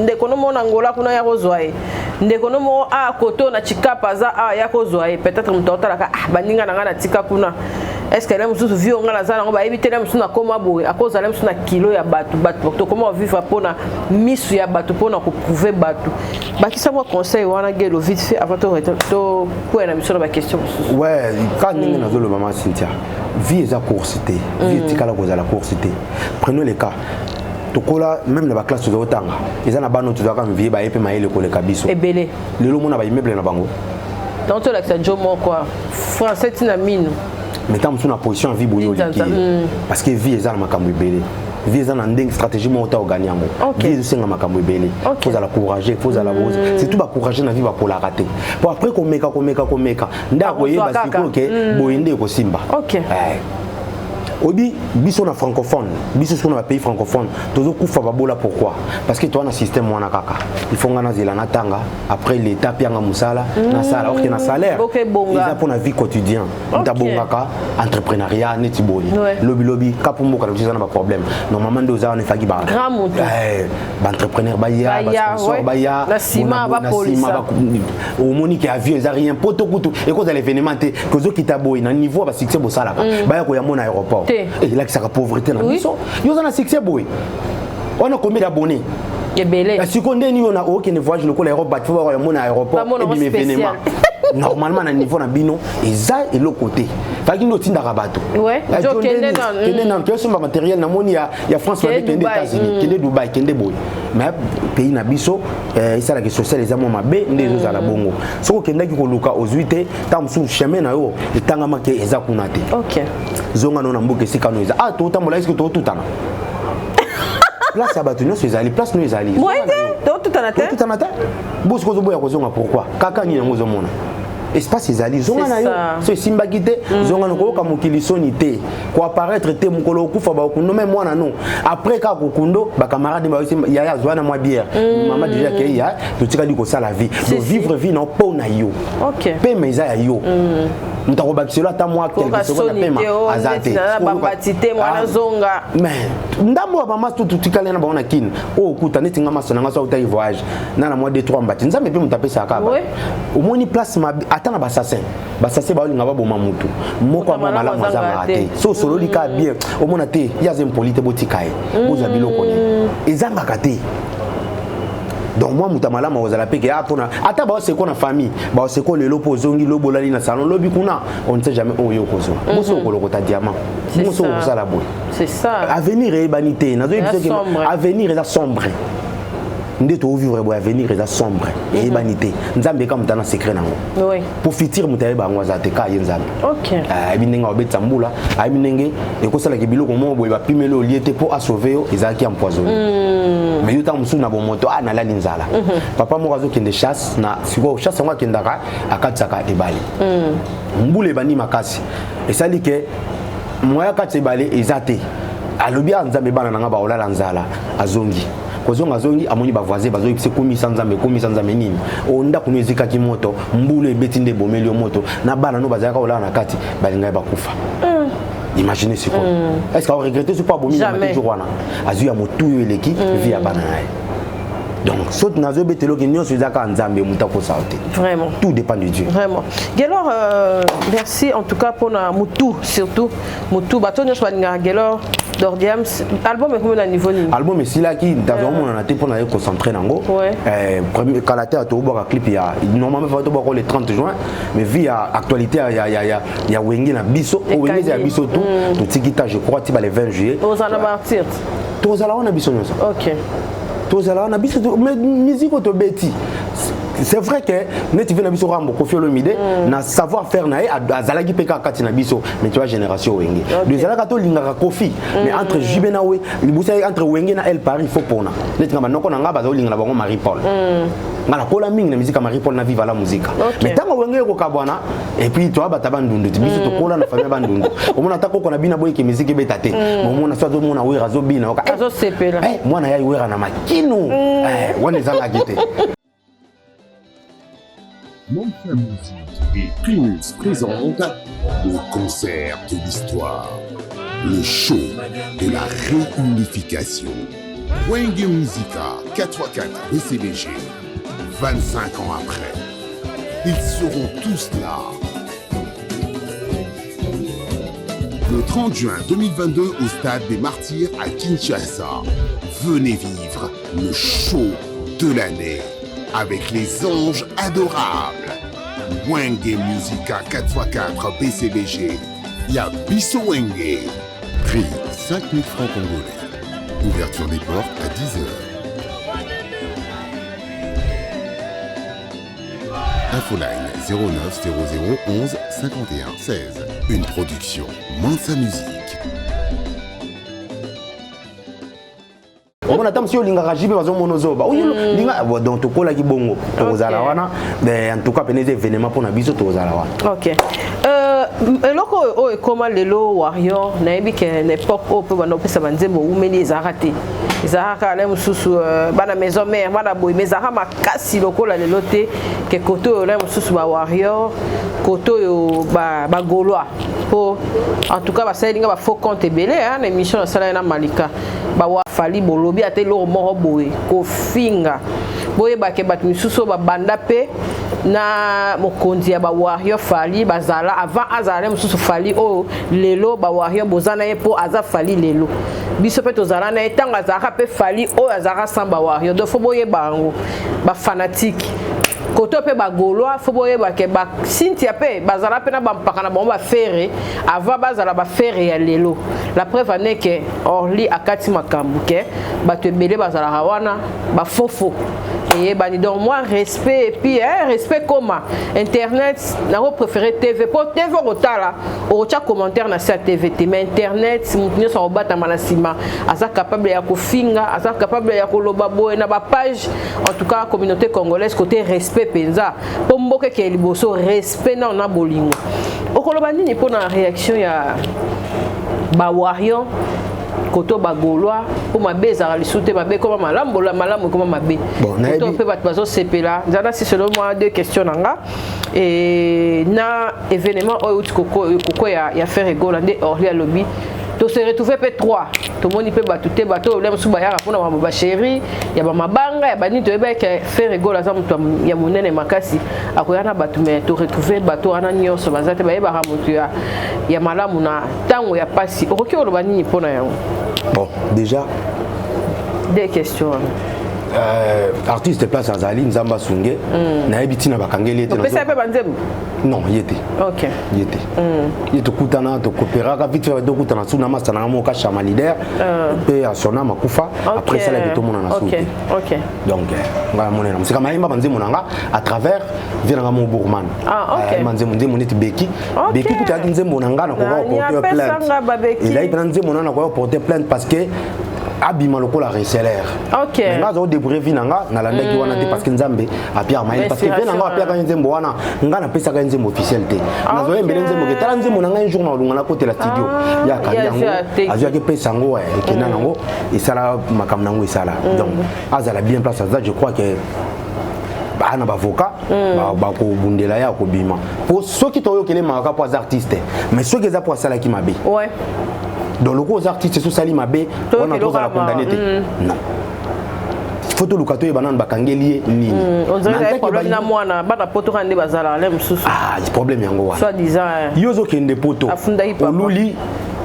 ndeko no mona ngola kuna ya rozwa ndeko no mo a koto na chikapa za a ya kozwa peut-être mutotala ka baninga na ngana tika kuna est-ce que lem susu vio ngana za ngo ba éviter lem susu na koma boye akoza lem susu na kilo ya batu to comment vivre pona misu ya batu pona ko prouver batu bakisa moi conseil wana gelo vite fait avant to ko na miso ba question ouais quand ninga na zolo maman Cynthia vie eza coursité vie tikala ko za la coursité prenons les cas tokola même na ba classe de otanga eza na bano tuzaka mvie ba epe maele ko le kabiso ebele lelo mona ba immeuble na bango donc to la ça jomo quoi français tina mine mais tant sur na position vie boyo parce que vie eza na makambo ebele vie eza na ndenge stratégie mo ta gagner ngo vie eza makambo ebele faut la courager faut la rose c'est tout ba courager na vie ba pour la rater pour après ko meka ndako yeba siko ke boyende ko simba obi biso na francophone biso sur na pays francophone tozo kufa babola pourquoi parce que toi na système wana kaka il faut ngana zela na tanga après l'état pianga musala na sala ok na salaire ils pour la vie quotidien ntabongaka entrepreneuriat neti boy lobby kapumbo ka lobi na problème normalement ndoza on faki ba ba entrepreneur ba ya ba sponsor ba ya la cima ba police au monique avion za rien poto kutu et cause l'événement te que zo kita boy na niveau ba succès bo sala ba ya ko ya mon aéroport et là que ça pauvreté na biso yo za na succès boy on a combien d'abonnés la seconde ni on a aucun voyage le l'aéroport ba faut ya mon aéroport et l'événement normalement na niveau na bino eza et l'autre côté faki ndo tinda rabato ouais jo kende na que son matériel na moni ya France avec les États-Unis kende Dubaï kende boy mais pays na biso ça la question social les amants mabe ndezo za la bongo soko kenda ki ko luka ozuite tam sou chemin na yo etanga make eza kunate OK zonga no na mboke sikano eza to tambola est-ce que to tutana place abato nyonso ezali place no ezali tout en atteint bosi ko zo boya ko zonga pourquoi kaka ni yango zo mona espace ezali zonga na yo so simbaki te zonga noko ka mokili soni te ko apparaître te mukolo kufa ba kundo même mwana non après ka kundo ba camarade ba ya ya zwana mwa bière maman déjà que ya to tika diko ça la vie de vivre vie non po na yo OK pe meza ya yo mutako bakiselo ata mwa quelque seconde pema azate ba batité mwana zonga mais ndambo ba mas tout tikala na ba ona kin o kuta neti ngama sona ngasa uta voyage na na mwa 2-3 mbati nzambe pe mutapesa akaba au moni place ma atana basassin ba olinga ba boma mutu moko amala mazanga ate so solo lika bien au mona te yaze impolite botikae boza biloko ni ezanga kate donc moi mutamala ma ozala peke apona ata ba seko na famille ba seko lelo pozongi lobolali na salon lobi kuna on ne sait jamais oyo kozo moso kolokota diamant moso ko la boy c'est ça avenir et banité nazo yebise que avenir est sombre ndé to vivre bo avenir est sombre et banité nzambe ka mutana secret nango oui pour futur mutaye ba ngwaza te ka yenzambe OK binenga obetsa mbula binenge ekosala ke biloko mo boye ba pimelo liete pour a sauver yo ezaki empoisonné mais yo ta musu na bomoto na la linzala papa mo kazo kende chasse na siko chasse ngwa kendaka akatsaka ebale mbule bani makasi esali ke moya katse ebale ezate alobi nzambe bana nanga ba olala nzala azongi kozonga zongi amoni ba voisin bazo ipse komisa nzambe nini onda kuno ezika ki moto mbulu ebeti nde bomeli moto na bana no bazaka olala na kati balinga ba kufa imaginez ce quoi est-ce qu'on regrette ce pas bomeli na toujours wana azu ya motu yo eleki vie ya bana nae donc saute nazo betelo ki nyonso ezaka nzambe mutako sauté vraiment tout dépend de Dieu vraiment Gelor merci en tout cas pour na mutu surtout mutu batonyo swalinga Gelor Dordiams album est combien de niveau ni album est là qui d'abord on a été pour aller concentrer nango premier kalaté à to boka clip ya normalement faut to boka le 30 juin mais via actualité ya wenge na biso wenge ya biso tout tikita je crois tiba le 20 juillet aux en partir tous ala on a biso nyonso OK tous ala on a biso mais musique to beti c'est vrai que net vient na biso rambo Koffi Olomide na savoir faire na azalaki peka kati na biso mais tu vois génération wenge deux alaka to lingaka Koffi mais entre Jibé na we libusa entre wenge na El Paris faut pona net ngamba noko na ngaba zo lingana bango Marie Paul ngala kola mingi na musique Marie Paul na viva la musique mais tango wenge ko kabwana et puis toi bataba ndundu biso to kola na famille bandundu omona ta koko na bina boy ke musique betate omona so zo mona we razo bina oka azo sepela mwana ya wera na makino wana zanga gite. Mansa Musique et Primus présente le concert de l'histoire, le show de la réunification. Wenge Musica 4x4 BCBG, 25 ans après, ils seront tous là. Le 30 juin 2022 au Stade des Martyrs à Kinshasa, venez vivre le show de l'année avec les anges adorables. Wenge Musica 4x4 BCBG. Y'a Bisso Wenge. Prix 5 000 francs congolais. Ouverture des portes à 10h. Infoline 09 00 11 51 16. Une production Mansa Musique. On a tant si linga rajibe bazo monozoba linga donc to kola ki bongo to zala wana en tout cas penez événement pour na biso to zala wana OK eloko oyo ekoma lelo warrior nayebi ke na époque oyo mpe banda opesa banzembo oumeli ezalaka te ezalaka le mosusu bana maison mère bana boye mais ezalaka makasi lokola lelo te ke kote oyo le mosusu bawarrior kote oyo bagaulois po en tout cas basalinga bafaux compte ebele na émission nasala na malika bawafali bolobi ate eloko moko boye kofinga boyebake bato misusu babanda mpe na mokonzi ya bawarrior fali bazala avant azala mosusu fali oyo lelo bawarrior bozana ye mpo aza fali lelo biso mpe tozala na ye ntango azalaka mpe fali oyo azalaka sans bawarrior donc fo boyeba yango bafanatike koto pe bagaulois fo boyebake basintia mpe bazala mpe na bampaka na bango bafere avant bazala bafere ya lelo la preuve ane ke orli akati makambo ke bato ebele bazalaka wana bafofo eyebani donc moi respect et puis respect koma internet nango préféré TV po TV okotala okotia commentaire na sa TV te mais internet motu nyonso akobatama na nsima aza capable ya kofinga aza capable ya koloba boye na bapage en tout cas communauté congolaise côté respect penza po mboka ke liboso respect na bolingo okoloba nini mpo na réaction ya bawarrior koto bagaulois pour mabe ezala lisute mabe koma malamu koma mabe koto pe bato bazosepela nzana si selon moi deux questions nanga et na événement oyo koko ya faire egola nde orli alobi to se retrouver pe 3 to moni pe bato te bato le musu bayaka pona ba chéri ya ba mabanga ya bani to eba ke faire egola za mutu ya munene makasi akoyana bato mais to retrouver bato ana nyonso bazate bayeba ka mutu ya malamu na tango ya pasi okoki oloba nini pona yango. Bon, déjà des questions. Artiste place azali nzamba sunge na ebitina bakangeli ete non yete OK yete yete kutana to coopérer ka vite de kutana suna masana na moka chama leader pe asona makufa après ça la tout monde na souté OK donc ngala monena musika maimba banzemo nanga à travers viranga mo bourman manzemo nzemo neti beki beki kutaki nzemo nanga na ko porter plainte il a été nzemo nanga ko porter plainte parce que abima lokola reseller. OK. Nga zo débrouiller vinanga na landaki wana te parce que nzambe a Pierre Maïl parce que vinanga a Pierre nzembo wana nga na pesa ka nzembo officiel te. Na zo embele nzembo ke tala nzembo nanga un jour na lunga na côté la studio. Ya ka yango azwa ke pesa ngo e kena nango isala makam nango isala. Donc azala bien place ça je crois que bana bavocat ba ko bundela ya ko bima. Pour ceux qui toyo kele maka pour artistes mais ceux qui za pour sala ki mabe. Ouais. Dans le gros artiste sous Sali Mabé, on a tous à la condamner. Non. Photo Lukato et Banan Bakangeli ni. On dirait que problème na moi na ba poto rande bazala le mususu. Ah, le problème yango wa. Soit disant yozo kende poto. Oluli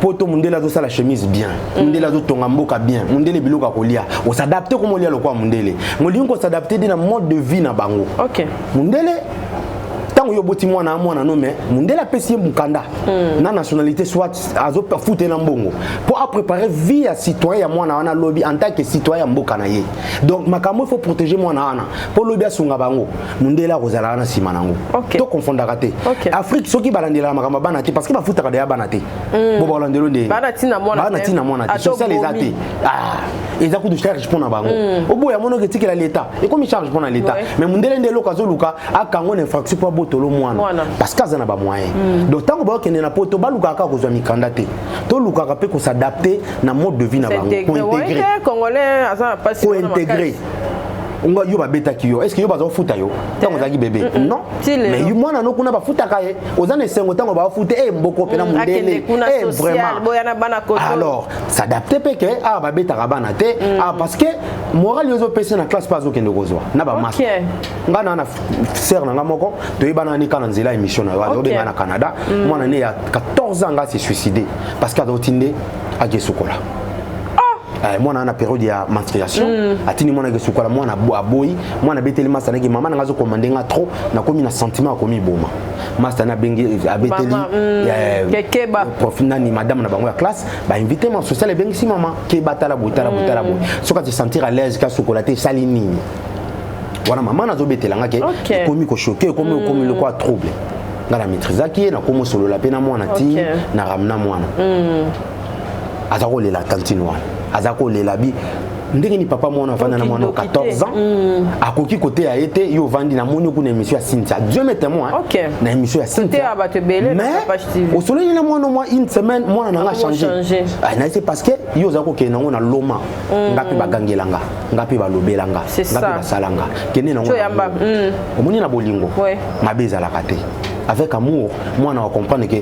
poto mundela zo sala chemise bien. Mundela zo tonga mboka bien. Mundele biloka kolia. On s'adapter comme olia lokwa mundele. Moli ko s'adapter na mode de vie na bango. OK. Mundele tango yo boti mwana no mais mundela pesi mukanda na nationalité soit azo fouter na mbongo pour préparer vie à citoyen ya mwana wana lobby en tant que citoyen mboka na ye donc makambo il faut protéger mwana wana pour lobby asunga bango mundela kozala na sima nango to confondre raté Afrique soki balandela makambo bana te parce que ba futaka de ya bana te bo balandelo de bana tina mwana te social les athées ils ont de charge pour na bango obo ya mono que tikela l'état et comme charge pour na l'état mais mundela ndelo kazoluka akango na infraction pour tolo mwana parce que ça n'a pas moyen donc tant que ba kende na poto ba luka ka kozwa mikanda te to luka ka pe ko s'adapter na mode de vie na bango pour intégrer congolais asa pas si pour intégrer on va yo ba beta ki yo est-ce que yo ba zo futa yo tango zaki bébé non mais yo mwana no kuna ba futa ka ye ozana sengo tango ba futa mboko pe na mundele vraiment alors s'adapter pe ke ba beta ka bana te parce que moral yo zo pese na classe pas okende kozwa na ba mas ngana na sœur na ngamoko to yebana ni kana nzela émission na yo be na Canada mwana ne ya 14 ans nga s'est suicidé parce que adotinde a gesukola moi na période ya menstruation atini mwana gesukola mwana aboyi mwana beteli masa naki mama ngazo commander nga trop na komi na sentiment komi boma masa na bengi abeteli kekeba profina ni madame na bango ya classe ba invité ma social bengi si mama ke batala butala soka te sentir à l'aise ka chocolatée salini wana mama nazo betelanga ke komi ko choquer komi le quoi trouble ngala maîtrisaki na komo solo la pena mwana ti na ramna mwana azako le la cantine wana azako le labi ndenge ni papa mwana vanda na mwana 14 ans akoki côté a été yo vandi na moni ko na émission ya Cynthia Dieu m'est témoin na émission ya Cynthia mais au soleil na mwana moi une semaine mwana nanga changé na c'est parce que yo zako ke nango na loma ngapi bagangelanga ngapi balobelanga ngapi basalanga kene nango omoni na bolingo mabeza la kate avec amour moi on comprendre que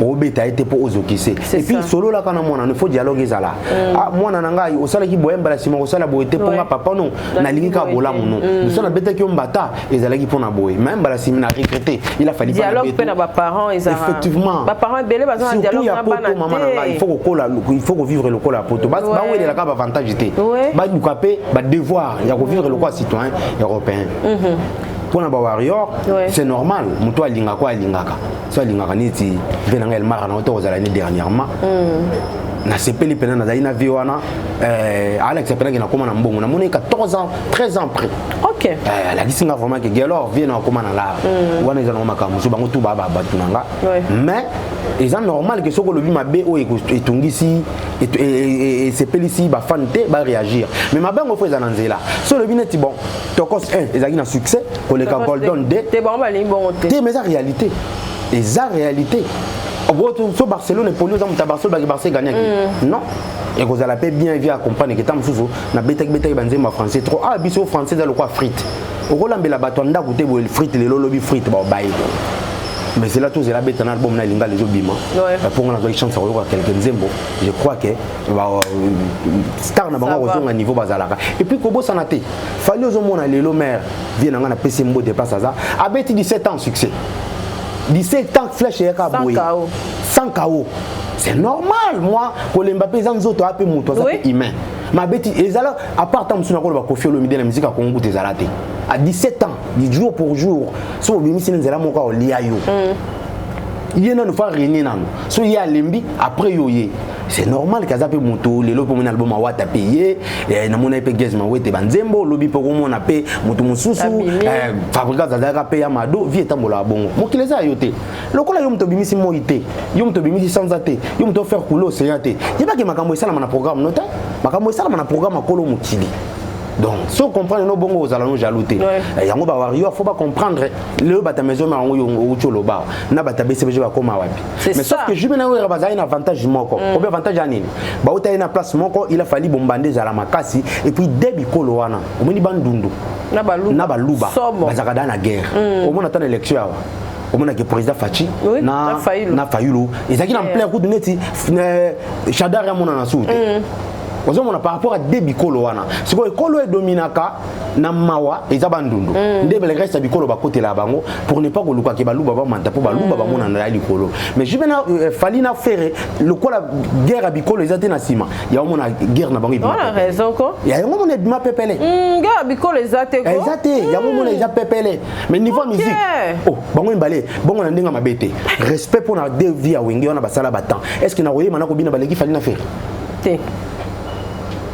obeta été pour ozokise et puis solo là kana mwana il faut dialogue ezala ah mwana nanga o sala ki boyemba la sima o sala boyete ponga papa non na lingi ka bola muno nous sommes beta ki mbata ezala ki pona boye même la sima na regretter il a fallu dialogue pe na ba parents ezala effectivement ba parents belé bazana dialogue na bana maman nanga il faut ko vivre le col la poto ba wele la ka ba avantage té ba dukape ba devoir ya ko vivre le quoi citoyen européen pour un warrior c'est normal muto alinga ko alingaka so alingaka niti venanga el mara na auto aux années dernièrement na sepeli pena na zaina viwana Alex pena na koma na mbongo na moni 14 ans 13 ans après OK la gisinga vraiment que gelor vient na koma na la wana ezana makamu so bango tu baba batunanga mais c'est normal que soko lobi mabe o etungisi et sepeli si ba fante ba réagir mais mabango faut ezana nzela so lobi neti bon tokos 1 ezaki na succès pour les Golden 2 te bon ba lingi bon te mais ça réalité et ça réalité au Barcelone et pour nous dans Barcelone Barcelone gagner non et vous allez pas bien via comprendre que tam sousou na beta banzema français trop ah biso français dans le quoi frites au Rolambé la batonda goûter bo frites les lolobi frites ba baï mais c'est là tout c'est la bête na album na linga les obima pour on a une chance à quelqu'un nzembo je crois que star na bango kozonga niveau bazalaka et puis kobo sanate fallait aux mona lelo mère vient na PC mbo de place ça a bêti 17 ans succès 17 ans flèche ya kaboy sans KO c'est normal moi ko le Mbappé zanzoto ape muto ça fait humain ma bêti ezala à part tant msuna ko ba kofio le midi la musique a Congo tezalate à 17 ans du jour pour jour so bimisi nzela moko o liayo yena no fa rien nanu so ya lembi après yoye c'est normal kaza pe moto lelo po mon album wa ta payer na mona pe gezma wete banzembo lobi po ko mona pe moto mususu fabrika za pe ya mado vie tambola bongo mokileza yote lokola yo mto bimisi moite yo mto bimisi sans ate yo mto faire couler c'est yate yeba ke makambo esala na programme nota makambo esala na programme kolo mutili. Donc, si on comprend nos bons aux allons jalouter, il y a un warrior, faut pas comprendre le bata maison mais on au choloba, na bata BCBG va comme wapi. Mais sauf que je me n'ai pas un avantage moko. Combien avantage anine? Bah au une place moko, il a fallu bombarder à la makasi et puis debi koloana. Au moni bandundu. Na baluba. Bazakada na guerre. Au moins attend l'élection. Au moins que président Fachi na Fayulu. Ils ont en plein coup de neti Chadar ya mona na soute. Ozomona par rapport à debikolo wana siko ekolo edominaka na mawa ezabandundu ndebele reste bikolo ba côté la bango pour ne pas ko luka ke baluba ba manta po baluba ba mona na likolo mais je bena falina faire le kola guerre à bikolo ezate na sima ya mona guerre na bango ibima on a raison ko ya mona bima pepele guerre bikolo ezate ko ezate ya mona eza pepele mais niveau musique oh bango imbalé bongo na ndenga mabete respect pour na deux vie à wenge on a basala batan est-ce que na royé mana ko bina baleki falina faire te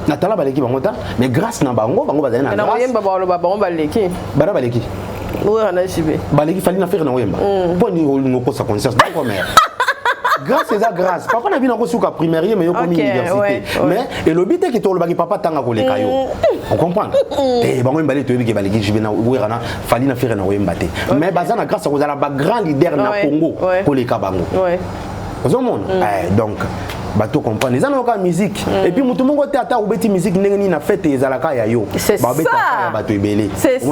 natala baleki bangota mais grâce na bango bazali na grâce na oyemba bango baleki bara baleki oui on a subi baleki fali na faire na oyemba pour ni ngoko sa conscience donc mère grâce c'est ça grâce papa na bina ko suka primaire mais yo comme université mais et le but est que to le baki papa tanga ko le kayo on comprend et bango mbale to yebiki baleki je bina ouera fali na faire na oyemba te mais bazana grâce ko za la ba grand leader na Congo ko le ka bango vous monde donc bato comprendre les anoka musique et puis mutu mongo tata ubeti musique ndenge ni na fête ezalaka ya yo ba beta ya bato ebele c'est ça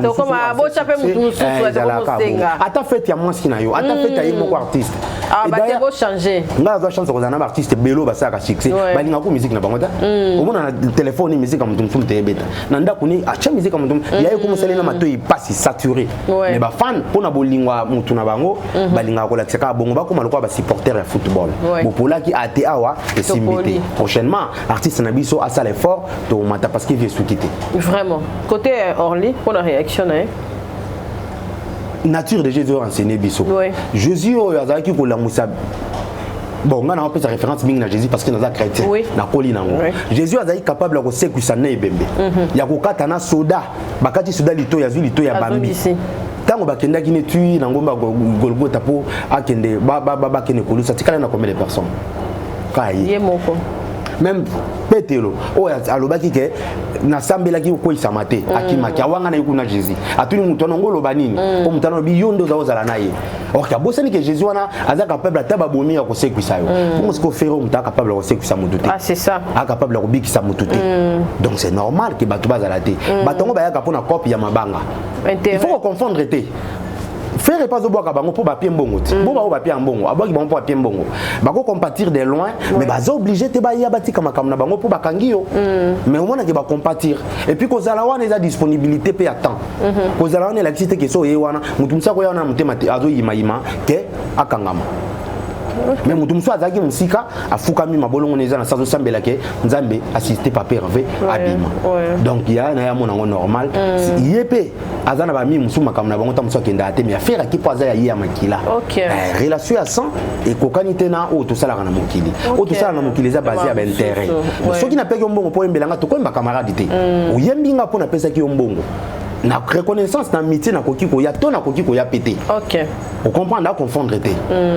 donc comme bocha pe mutu mususu ezalaka ata fête ya mwanski na yo ata fête ya yimo artiste ah ba te bo changer nga za chance ko zana ba artiste belo ba saka succès ba linga ko musique na bango ta o mona na téléphone musique mutu mutu te beta na ndako ni acha musique mutu ya ko musala na mato ipasi saturé mais ba fan pona bolingwa mutu na bango ba linga ko la tsaka bongo ba ko maloko ba supporter ya football bopola ki ate awa et simbité prochainement artiste nabiso a ça l'effort to mata parce qu'il vient sous quitter vraiment côté Orly pour la réaction nature de Jésus enseigné biso Jésus azaki ko la musa bon on a un peu sa référence bing na Jésus parce que nous a chrétien na koli nango Jésus azaki capable ko sekuisa na ebembe ya ko kata na soda bakati soda lito ya zuli to ya bambi tango bakendaki ne tui na ngomba Golgotha po akende ba kene kolusa tikala na combien de personnes Yemoko. même Petelo o alobaki ke na sambelaki ko isamate akimaki awanga na yukuna Jésus atuni mutu ngolo banini o mutano bi yondo za ozala naye or ka bosani ke Jésus wana aza capable ataba bomi ya ko sekwisa yo comment est-ce que faire mutu capable ko sekwisa mutu te c'est ça capable ko bikisa mutu te donc c'est normal que bato bazala te batongo ba yaka pona copie ya mabanga il faut confondre te faire pas au bois kabango pour papier mbongo bon ba papier mbongo aboki bon papier mbongo bako compatir de loin mais baza obligé te ba ya bati kama na bango pour bakangio mais au moins que ba compatir et puis kozala wana eza disponibilité pe à temps kozala wana la cité que so ye wana mutu msa ko yana mutema azo yima ke akangama mais mutu mso azaki musika afukami mabolongo neza na sazo sambela ke nzambe assisté papa Hervé abima donc ya na ya mona normal yepe azana ba mi musu makamna bango ta muso kenda ate mais affaire ki poza ya ya makila relation à 100 et kokanité na o to sala na mokili o to sala na mokili za basé à intérêt donc soki na peki mbongo po embelanga to ko mba camarade te oyembinga po na pesa ki mbongo na reconnaissance na amitié na koki ko ya to na koki ko ya pété on comprend là confondre te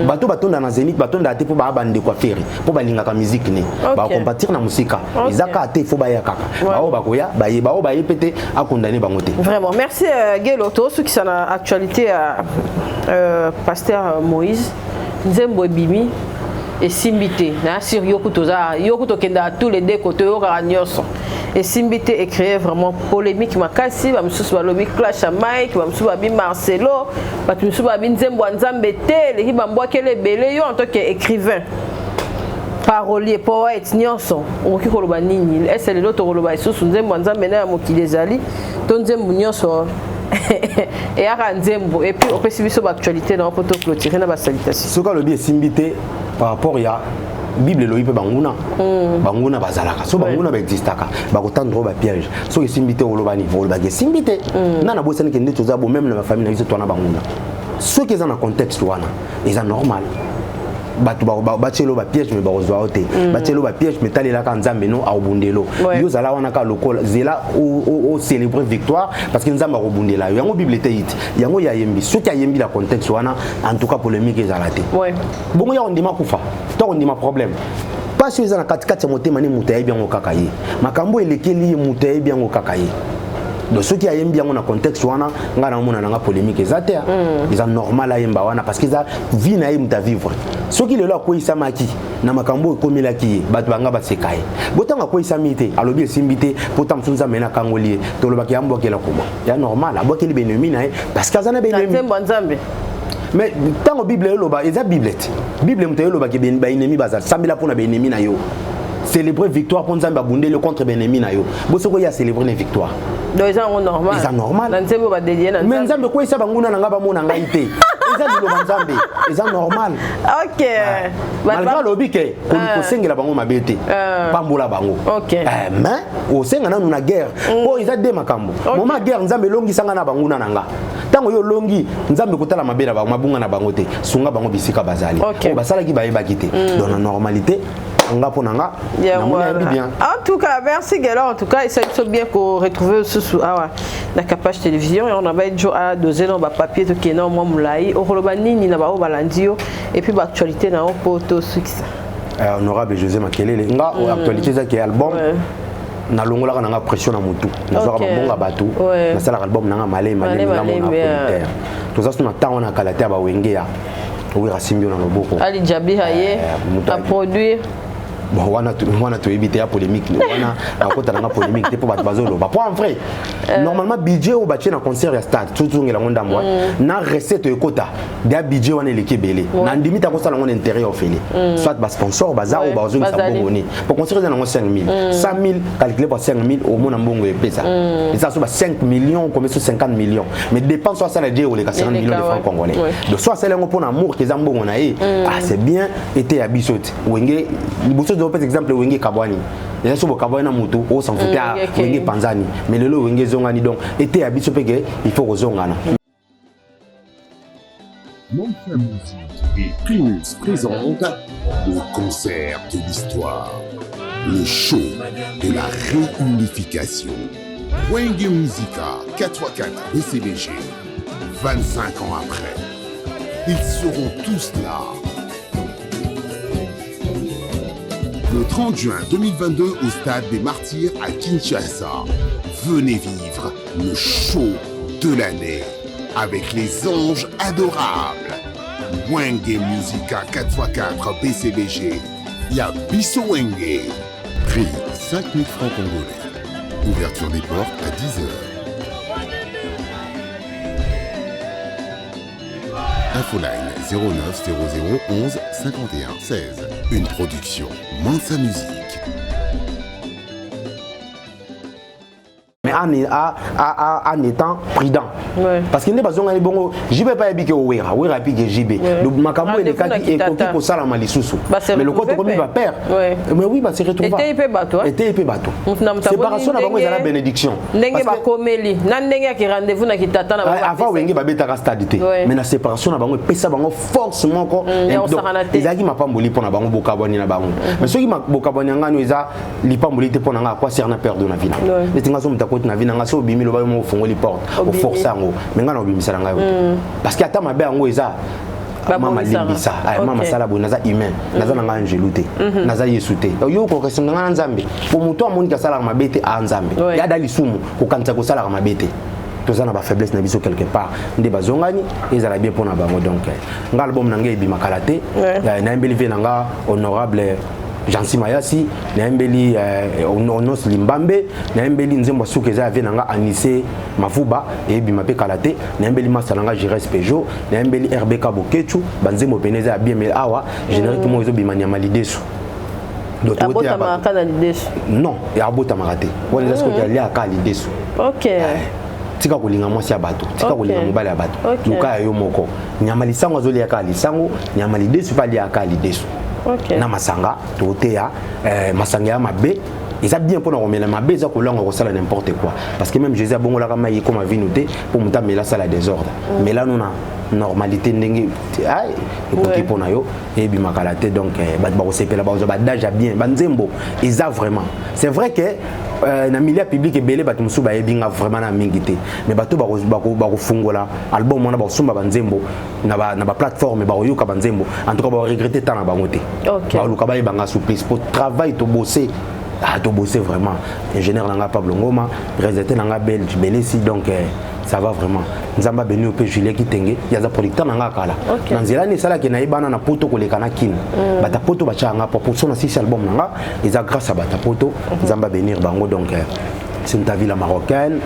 bato batonda na zénith batonda te po ba bande kwa faire po ba linga ka musique ni ba compatir na musika ezaka te fo ba ya kaka ba o ba ko ya ba ye pété a condamner bango te vraiment merci Gelo to ce qui ça na actualité pasteur Moïse Nzembo Bimi et Simbité na sur yokuto kenda tous les deux côtés au ranyoso et Simbité est créé vraiment polémique makasi ba msusu balobi clash à Mike ba msusu babi Marcelo ba msusu babi Nzembo Nzambe te les bambwa kele belé yo en tant qu'écrivain parolier poète nyonso okoki koloba nini est-ce que l'autre koloba isusu Nzembo Nzambe na mokili ezali to Nzembo nyonso et à Nzembo et puis on peut suivre sur l'actualité dans poto clôturer na ba salutation ce que le bien Simbité par rapport ya Bible lo ipe banguna bazalaka so banguna ba existaka ba kotandro ba piège so que Simbité olobani oloba ke Simbité na bosani ke ndeto za bo même na famille na biso to na banguna ce qui est dans le contexte wana est normal batu ba tshelo ba piège mais ba ozwa ote ba tshelo ba piège mais talela ka Nzambe no a obundelo yo zala wana ka lokola zela o célébrer victoire parce que Nzambe a obundela yango Bible te hit yango ya yembi ce qui a yembi la contexte wana en tout cas polémique ezalate bon ya ondima kufa to ondima problème pas sur za na katikati ya motema ni mutaye bien okakaye makambo elekeli mutaye bien okakaye donc ce qui a yembi yango na contexte wana ngana mona nanga polémique ezate eza normal a yemba wana parce que ça vie na yemta vivre ce qui le là ko isamaki na makambo komelaki bato banga basekaye botanga ko isamite alobi Simbité pourtant sunza mena kangolie to lobaki ambo kela kuma ya normal aboki li benemi na parce que azana benemi Nzambe mais tant que Bible loba eza biblette Bible mutaye loba ke ben ba ennemi bazal sambela pona benemi na yo célébrer victoire pour Nzambe abundé le contre benemi na yo bosoko ya célébrer une victoire donc ils sont normal ils sont normal Nzembo ba dédier na mais Nzambe ko isa banguna na ngaba mona ngaite eza dilo Nzambe eza normal OK malgré lobi ke ko sengela bango mabete pambola bango mais o senga na na guerre po eza de makambo moma guerre Nzambe longi sanga na banguna nanga tango yo longi Nzambe kotala mabela ba mabunga na bango te sunga bango bisika bazali o basala ki ba yebaki dans la normalité bien. En tout cas, merci Gela. En tout cas, il s'est bien qu'on retrouve sous la capacité télévision et on a à doser dans le papier qui est énormément moulaï. Au Rolobani, ni n'a-ba balandio et puis l'actualité n'a pas auto succès. Honorable José Makelele, l'actualité c'est que l'album na longola na pression na mutu na zoka bonga batu na sala album na malé na volontaire tout ça na temps on a kalaté ba wengea oui rasimbio na loboko Ali Jabi haye a produire bon wana to éviter la polémique wana akota na polémique te po ba bazolo ba point vrai normalement budget au bâti na concert ya stade tout ngela ngonda mwa na recette ekota dia budget wana lekebele na ndimi ta ko sala ngon intérêt ofeli soit ba sponsor baza ou ba ozongi sa bongoni pour construire na 5000 100000 calculé par 5000 au mona mbongo epesa et ça soit 5 millions comme 50 millions mais dépense soit ça la dia ou les 50 millions de francs congolais donc soit ça lengo pour amour que zambongo na c'est bien été à bisote wenge par exemple wenge kabwani et ça kabwani na mutu au s'en foutait wenge panzani mais le wenge zongani donc était habitué que il faut rezongana. Monfrère Musique et Primus présente le concert de l'histoire, le show de la réunification. Wenge Musica 4x4 BCBG, 25 ans après, ils seront tous là. Le 30 juin 2022 au Stade des Martyrs à Kinshasa. Venez vivre le show de l'année avec les anges adorables. Wenge Musica 4x4 BCBG. Yabiso Wenge. Prix 5 000 francs congolais. Ouverture des portes à 10h. Infoline 09 00 11 51 16. Une production Mansa Musique. Mais en étant prudent. Ouais. Parce qu'il n'est pas besoin de bon. Je vais pas habiter au Wera. Wera pique JB. Le Macabo est le cas qui est copié pour ça la Malisusu. Mais le côté comme il va perdre. Mais oui, c'est retrouvé. Et t'es bateau. Et t'es bateau. Séparation n'a pas la bénédiction. Nengue va comeli. Nandenga qui rendez-vous na qui t'attend na. Avant Wenge va bêta stadité. Mais la séparation n'a pas pesa bango forcément encore. Il a dit m'a pas mboli pour na bango bokaboni na bango. Mais ceux qui m'a bokaboni ngano isa lipamboli te pour na quoi cerner perdre na vie. Les tingaso mtakoti na vie na ngaso bimi lo ba mo fongo li porte. Au forcer ngo. Mais ngana obimisa nga yo. Parce que ata mabe ngo eza mama limbisa mama sala bo naza humain naza nanga angeluté naza yesuté yo ko kesinga ngana nzambe pour muto amoni ka sala mabete a nzambe ya dali sumu ko kanza ko sala mabete tozana ba faiblesse na biso quelque part nde bazongani ezala bien pour na bango donc nga album nanga ebima kalate na mbeli ve nanga honorable Jansi Mayasi, Nembeli Onos Limbambe, Nembeli Nzembo Soukeza Venanga Anissé Mafuba, et Bimape Kalate, Nembeli Masalanga Jires Peugeot, Nembeli RBK Bokechu, Banzemo Peneza bien mais awa, génériquement ils ont bimania malidesu. Non, il y a beau tamarate. On est ce qu'il y a à lidesu. Ok. Tika kulinga mwasi ya bato, tika kulinga mobali ya bato. Luka yo moko. Nyamali sango zoli ya kali sango, nyamali desu pali ya kali desu. Okay. Na masanga toteya masanga ya mabe ils a bien pour nous remettre mabe za kolanga ko sala n'importe quoi parce que même Jésus a bongo la kama yi comme vinoté pour muta mela sala désordre mais là nous na normalité ndenge ay écoutez pour na yo et bi makalate donc ba ko sepela ba zo ba daja bien banzembo ils a vraiment c'est vrai que na milieu public ebele bato musu ba yebinga vraiment na mingité mais bato ba ko fungola album wana ba sumba banzembo na ba plateforme ba yoka banzembo en tout cas ba regretter tant na bangote OK ba luka ba banga souplesse pour travail to bosser to bosser vraiment ingénieur nanga Pablo Ngoma président nanga Belge Belesi donc ça va vraiment nzamba beni ope Julien Kitenge ya za producteur nanga kala nanzela ni sala ke na ibana na poto ko lekana kin bata poto ba changa pour son 6 album nanga eza grâce à bata poto nzamba benir bango donc c'est une ville marocaine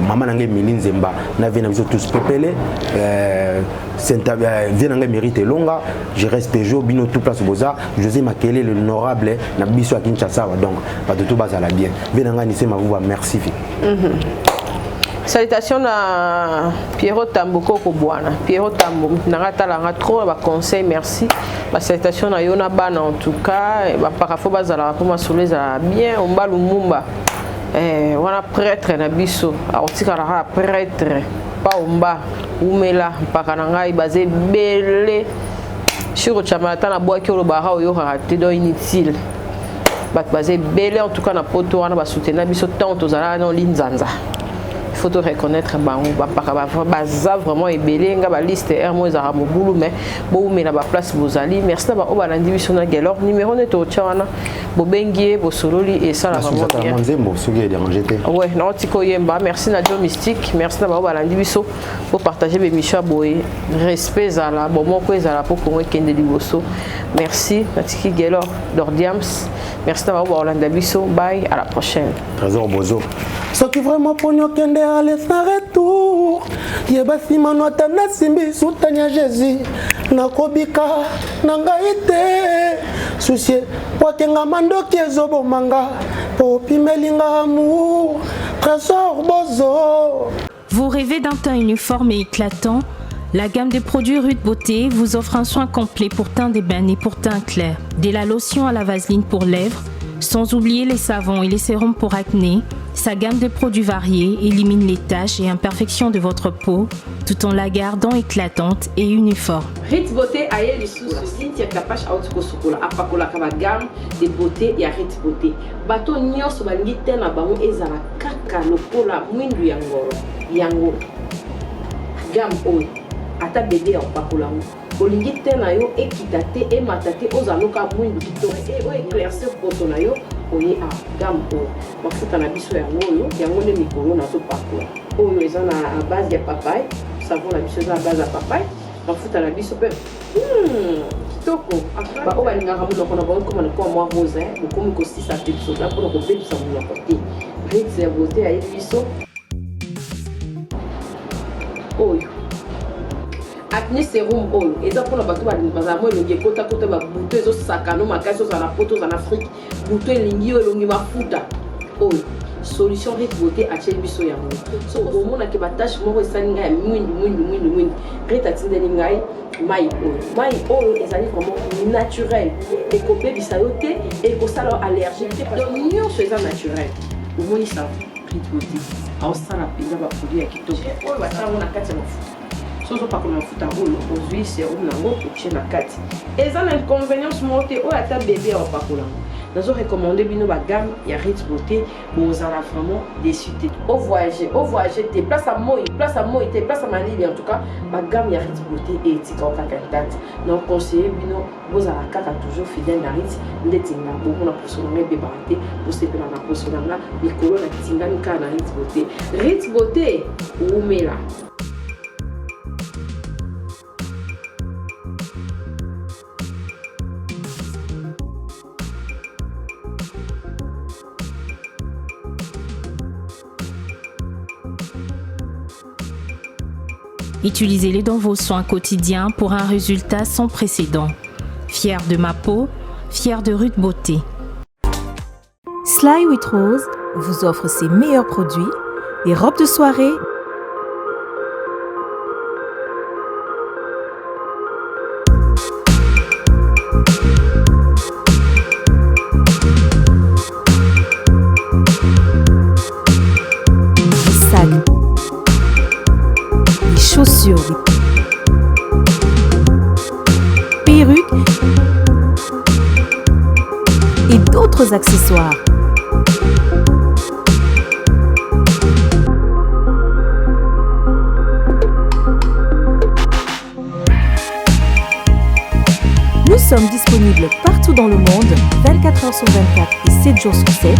maman nanga Miline Zemba na vient nous tous pepele c'est vient nanga mérite longa je reste Peugeot bino tout place boza José Makele l'honorable na biso à Kinshasa donc pas de tout bazala bien vient nanga nise mavuba merci. Salutations à Pierrot Tamboko Kobwana. Pierrot Tambo, Naratala trop, conseil, merci. Ma salutation à Yona Ban en tout cas. Parafo Bazala, pour ma soleil, bien. On va Lumumba. On a prêtre, Nabiso. Alors, si prêtre, pas Umba, Umela, Pakananga, basé belé. Sur le Chamalata, la boîte qui est au Bara, il y aura inutile. Basé belé, en tout cas, na poto, on va soutenir Nabiso tant aux Alana, non, Linzanza. Il faut te reconnaître baza vraiment ébélé nga ba liste er mo za mobulu mais bo me na ba place bozali merci na ba o ba l'individu na gelor numéro neto tchana bo bengie bo sololi et ça la vraiment bien nzembo soki est dérangé té ouais non tiko yemba merci na Joe Mystique merci na ba o ba l'individu pour partager be micha boye respect za la bon moko za la pour ko kende liboso merci na tiki gelor dordiams merci na ba o ba Orlando biso bye à la prochaine Trésor Bozo ce qui vraiment pognon kende aller sans retour yebasi manota na simbi soutania Jésus nakobika nangaite soucier pokenga mandoki ezobo manga popimelinga amour Trésor Bozo. Vous rêvez d'un teint uniforme et éclatant? La gamme de produits Rude Beauté vous offre un soin complet pour teint d'ébène et pour teint clair. De la lotion à la vaseline pour lèvres, sans oublier les savons et les sérums pour acné. Sa gamme de produits variés élimine les taches et imperfections de votre peau tout en la gardant éclatante et uniforme. Rit Beauté a eu les sous Cynthia Kapash a outko sokola apakola kaba gamme de beauté ya Rit Beauté. Bato nyonso balingi te na bango ezala kaka lokola mwindu ya ngoro yango gamme oyo ata bébé apakola olingi te na yo ekita te emata te ozaloka mwindu kitoko éclaircir poto na yo oye a gamme oyo mafuta na biso yango nde mikolo nazopakola oyo eza na base ya papaye savon na biso eza na base ya papaye mafuta na biso mpe kitoko oyo balingaka monoko na bango komana kwa mwa rose bokomi kosisa te bisoda mpona kobebisa monoko te ritz ya beauté ayebi biso oyo acne serum oyo eza mpona bato bazala mo elongi ekotakota babuto ezosakano makasi ozala na poto ozala na afrique buto elingi yo elongi mafuta oyo solution rit beauté atieli biso yango so omonake batashe moko esali ngai ya mwindu rit atindeli ngai mai oyo ezali vraiment naturel ekobebisa yo te ekosala yo allergique te donc nyonso eza naturel omoni sa rit beauté aosala mpenza baproduit ya kitoko oyo basango na kati ya mafuta so ozopakola mafuta oyo ozwi serum nango otie na kati eza na inconvénience moko te oyo ata bebe aopakolango nazorecommande bino bagamme ya rit beauté bozala vraiment déçu te ovoyage te place ya moi te place ya malili en tout cas bagamme ya rit beauté etika okaka date donc conseiller bino bozala kaka toujours fidèle na rit ndeti nga bomona poso nanga ebebaka te bosepela na poso nanga mikolo na tingani kaka na rit beauté umela. Utilisez-les dans vos soins quotidiens pour un résultat sans précédent. Fier de ma peau, fier de Ruth Beauté. Sly with Rose vous offre ses meilleurs produits, les robes de soirée, les sacs, les chaussures, les perruques et d'autres accessoires. Nous sommes disponibles partout dans le monde, 24 heures sur 24 et 7 jours sur 7.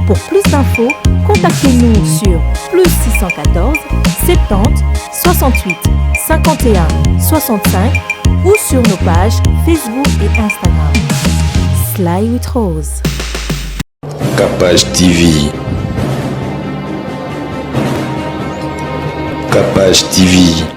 Pour plus d'infos, contactez-nous sur +614 70 68 51 65 ou sur nos pages Facebook et Instagram. Sly with Rose. Capage TV. Capage TV.